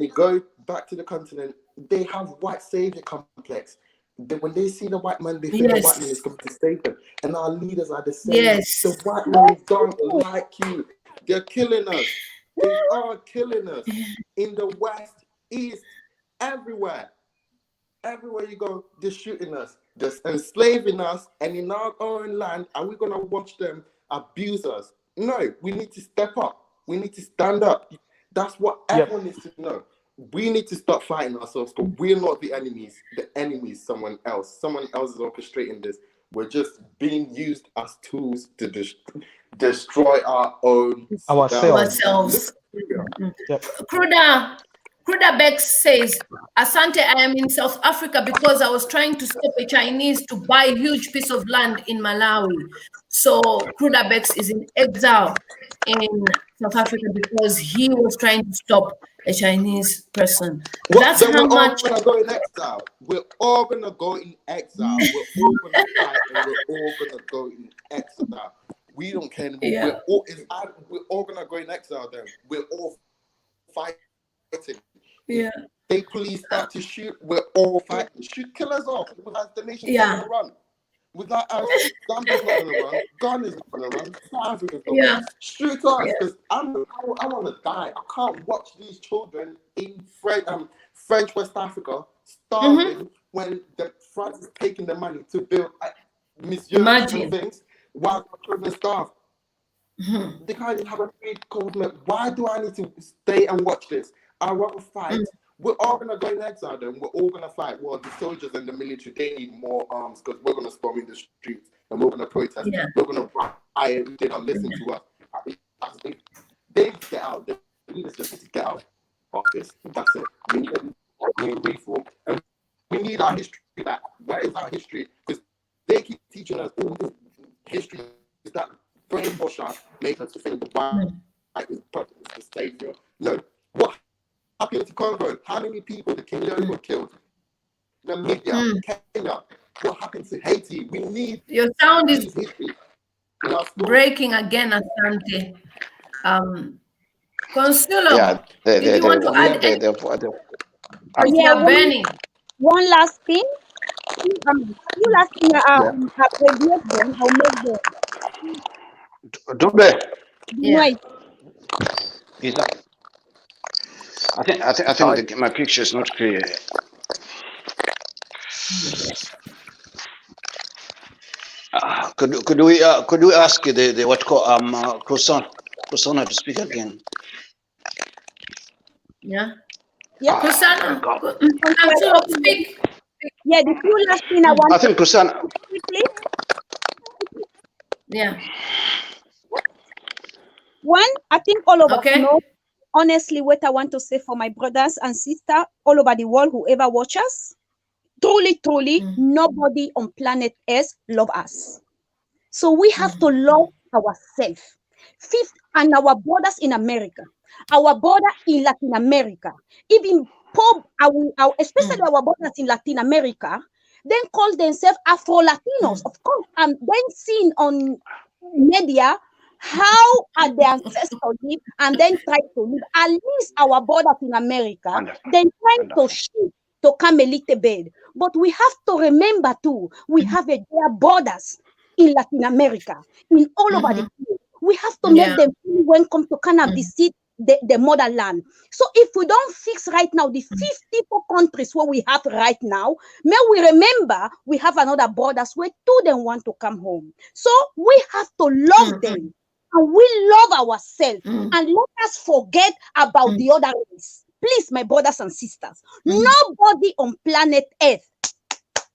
you go back to the continent, they have white savior complex. When they see the white man, they think the white man is coming to save them. And our leaders are the same. The white man don't like you. They're killing us. They are killing us in the West, East, everywhere. Everywhere you go, they're shooting us. They're enslaving us. And in our own land, are we going to watch them abuse us? No, we need to step up. We need to stand up. That's what everyone needs to know. We need to stop fighting ourselves because we're not the enemies. The enemy is someone else. Someone else is orchestrating this. We're just being used as tools to destroy our own ourselves. Kruda Bex says, Asante, I am in South Africa because I was trying to stop a Chinese to buy a huge piece of land in Malawi. So Kruda Bex is in exile. in South Africa because he was trying to stop a Chinese person. Well, That's then how we're all much. gonna go in exile. We're all gonna go in exile. We're all gonna fight, and we're all gonna go in exile. We don't care anymore. Yeah. We're all gonna go in exile. Then we're all fighting. Yeah. They police start to shoot. We're all fighting. Shoot, kill us off. Without the nation's Yeah. not gonna run. Without us, Zambia's not gonna run. Ghana's not gonna run. South Africa's not Yeah. gonna run. Shoot us, Yeah. because I want to die. I can't watch these children in French West Africa starving when the France is taking the money to build museums Imagine. and things while the children starve. They can't even have a free government. Why do I need to stay and watch this? I want to fight. We're all gonna go in exile then. We're all gonna fight. Well, the soldiers and the military, they need more arms because we're gonna storm in the streets and we're gonna protest. Yeah. We're gonna riot. They don't listen to us. They need to get out. They need to get out of this. That's it. We need reform. And we need our history back. Where is our history? Because they keep teaching us all this history is that brainwash us, make us think the Bible is the savior. No. What happened to Congo? How many people the Kenyans were killed? Namibia, Kenya. What happened to Haiti? We need your sound is history. breaking again, Asante. Consuelo, Yeah, did you want to add anything? You are burning. One last thing. Few last thing. Abbreviate them. I'll make them. Dube, Yeah. Right. is that? I think my picture is not clear. Could we ask the what call Kusana to speak again? Yeah. Yeah. Kusana, Consuelo, speak. Yeah. The few last thing I want. I think Kusana. Quickly. Yeah. One, I think all of us Okay. know, honestly, what I want to say for my brothers and sisters all over the world, whoever watches, truly, nobody on planet Earth love us. So we have to love ourselves. Fifth, and our brothers in America, our border in Latin America, even especially our brothers in Latin America, then call themselves Afro-Latinos. Of course, and then seen on media how are their ancestors live and then try to live. At least our brothers in America, then trying to shift to come a little bit. But we have to remember too, we have their borders in Latin America, in all over the place. We have to make them feel welcome to kind of visit the motherland. So if we don't fix right now the 54 countries where we have right now, may we remember we have another borders where two them want to come home. So we have to love them and we love ourselves and let us forget about the other race. Please, my brothers and sisters, nobody on planet Earth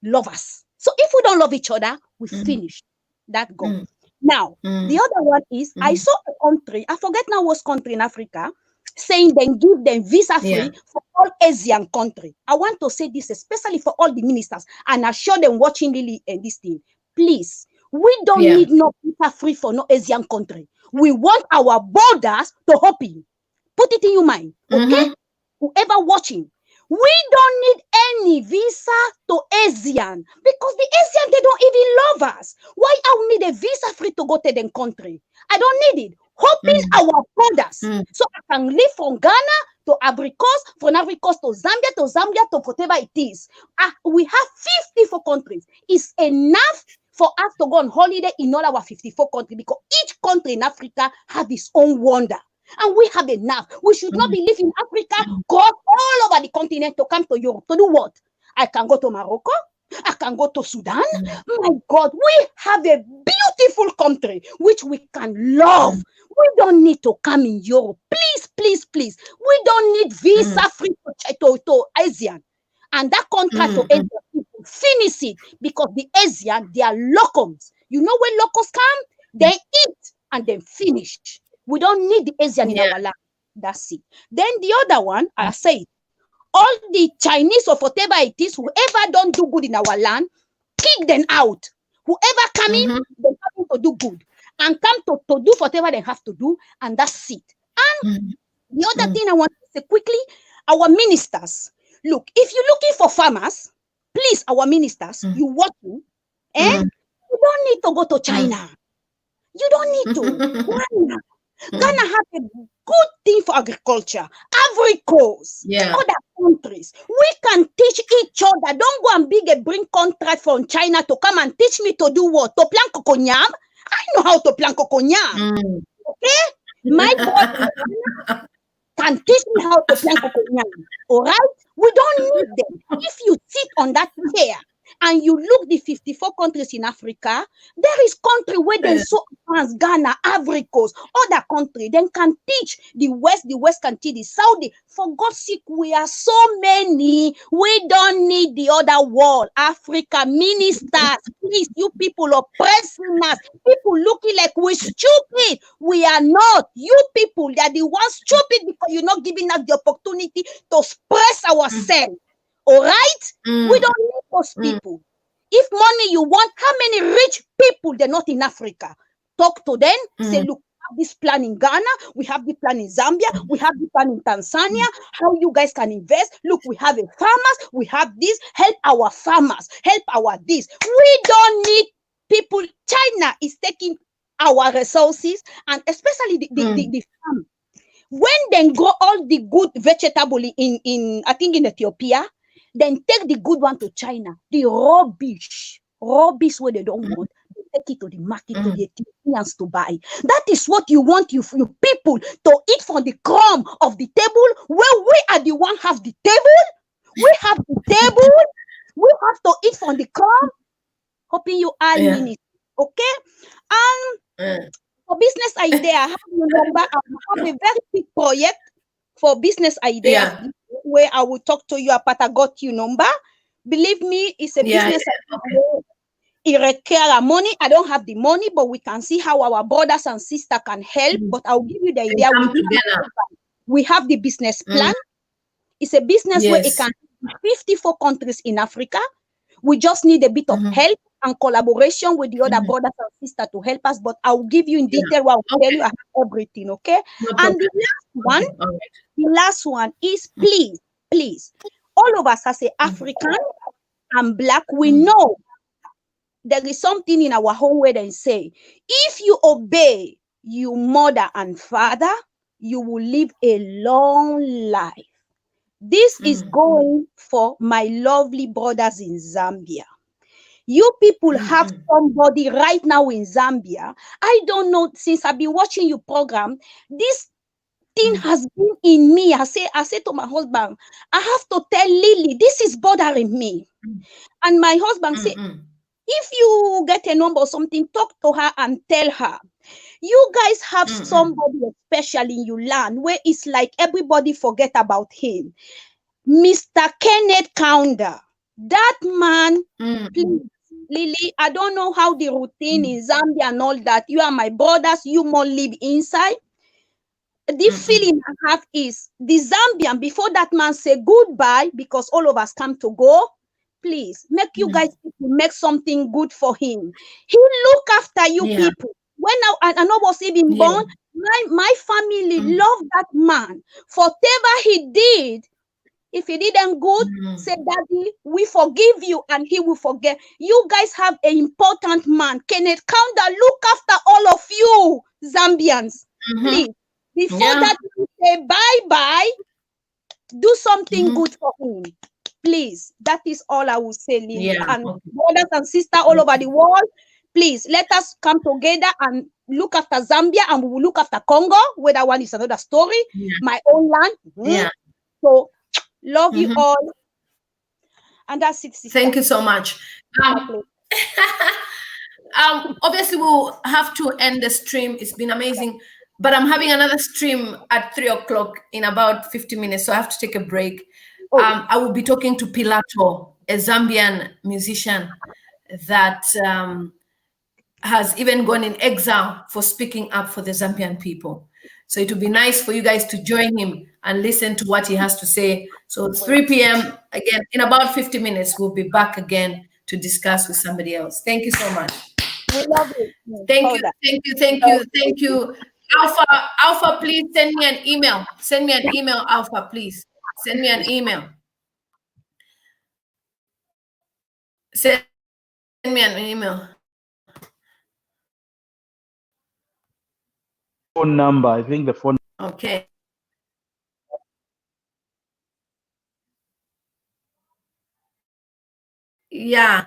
love us. So if we don't love each other, we finish. That go. Now, the other one is, I saw a country, I forget now what country in Africa, saying then give them visa free for all Asian country. I want to say this, especially for all the ministers, and I show them watching Lily and this thing. Please, we don't need no visa free for no Asian country. We want our borders to open. Put it in your mind, okay? Whoever watching, we don't need any visa to Asian because the Asian, they don't even love us. Why I need a visa free to go to them country? I don't need it. Open our borders so I can live from Ghana to Ivory Coast, from Ivory Coast to Zambia to whatever it is. We have 54 countries. It's enough for us to go on holiday in all our 54 countries because each country in Africa has its own wonder. And we have enough. We should not be living in Africa, go all over the continent to come to Europe. To do what? I can go to Morocco. I can go to Sudan. My God, we have a beautiful country which we can love. We don't need to come in Europe. Please. We don't need visa free to Asian. And that contract to Asian people, finish it because the Asian, they are locals. You know when locals come, they eat and then finish. We don't need the Asian in our land. That's it. Then the other one, I say, all the Chinese or whatever it is, whoever don't do good in our land, kick them out. Whoever come in, they coming to do good. and come to do whatever they have to do, and that's it. And the other thing I want to say quickly, our ministers, look, if you're looking for farmers, please, our ministers, you working, you don't need to go to China. You don't need to. Ghana have a good thing for agriculture. Ivory Coast, other countries. We can teach each other. Don't go and bring contract from China to come and teach me to do what? To plant cocoyam? I know how to plant cocoyam. Okay? My boy can teach me how to plant cocoyam. All right? We don't need them. If you sit on that chair and you look the 54 countries in Africa, there is country where they so advanced, Ghana, Ivory Coast, other country, then can teach the West can teach the Saudi. For God's sake, we are so many. We don't need the other world. Africa ministers, please, you people oppressing us. People looking like we're stupid. We are not. You people, they are the ones stupid because you're not giving us the opportunity to express ourselves. All right? We don't need those people. If money you want, how many rich people they're not in Africa? Talk to them. Say, look, we have this plan in Ghana. We have the plan in Zambia. We have the plan in Tanzania. How you guys can invest? Look, we have a farmers. We have this. Help our farmers. Help our this. We don't need people. China is taking our resources, and especially the farm. When they grow all the good vegetable in I think in Ethiopia, then take the good one to China. The rubbish where they don't want, they take it to the market to the Ethiopians to buy. That is what you want you people to eat from the crumb of the table. Where we are the one have the table. We have the table. We have to eat from the crumb. Hoping you are minutes. Okay? And for business idea, I have your number. I have a very big project for business idea where I will talk to you about. I got your number. Believe me, it's a business idea. It requires money. I don't have the money, but we can see how our brothers and sisters can help. But I'll give you the idea. We have the business plan. It's a business where it can 54 countries in Africa. We just need a bit of help and collaboration with the other brothers and sisters to help us. But I'll give you in detail what I'll tell you. I have everything, okay? And the last one is please, all of us as a African and Black, we know there is something in our home where they say, if you obey your mother and father, you will live a long life. This is going for my lovely brothers in Zambia. You people have somebody right now in Zambia. I don't know, since I've been watching your program, this thing has been in me. I say to my husband, I have to tell Lily, this is bothering me. And my husband say, if you get a number or something, talk to her and tell her. You guys have somebody special in your land where it's like everybody forget about him. Mr. Kenneth Kaunda. That man, please, Lily, I don't know how the routine in Zambia and all that. You are my brothers, you more live inside. The feeling I have is the Zambian, before that man say goodbye, because all of us come to go, please, make you guys make something good for him. He look after you people. When I was even born, my family loved that man. For whatever he did, if he didn't good, say, Daddy, we forgive you, and he will forget. You guys have an important man. Kenneth Kaunda, look after all of you, Zambians. Please, before that, you say bye-bye, do something good for him. Please, that is all I will say, Lily. And brothers and sisters all over the world, please, let us come together and look after Zambia, and we will look after Congo, where that one is another story. My own land. So, love you all. And that's it, sister. Thank you so much. Obviously, we'll have to end the stream. It's been amazing. But I'm having another stream at 3 o'clock in about 50 minutes. So I have to take a break. I will be talking to Pilato, a Zambian musician that has even gone in exile for speaking up for the Zambian people. So it would be nice for you guys to join him and listen to what he has to say. So 3 p.m. again, in about 50 minutes, we'll be back again to discuss with somebody else. Thank you so much. We love it. Thank Hold you, on. thank you. Alpha, please send me an email. Send me an email, Alpha, please. Send me an email. Send me an email. Phone number. I think the phone. Okay. Yeah.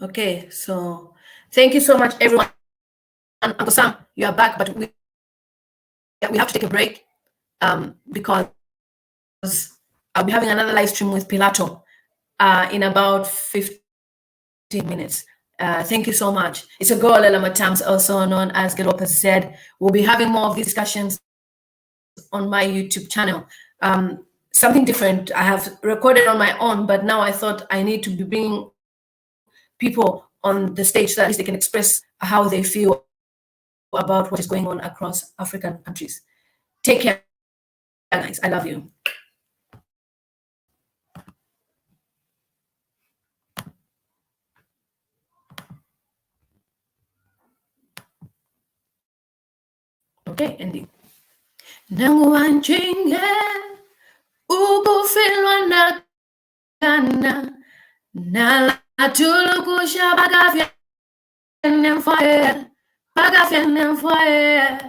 Okay. So thank you so much, everyone. Uncle Sam, you are back, but we have to take a break because I'll be having another live stream with Pilato in about 15 minutes. Thank you so much. It's a girl, Ella Matams, also known as Gelopez said. We'll be having more of these discussions on my YouTube channel. Something different. I have recorded on my own, but now I thought I need to be bringing people on the stage so that at least they can express how they feel about what is going on across African countries. Take care, guys. I love you. Okay, ending. Nanguanchinge ukufilwa na kana nalatulukusha bagafya nemfoye bagafya nemfoye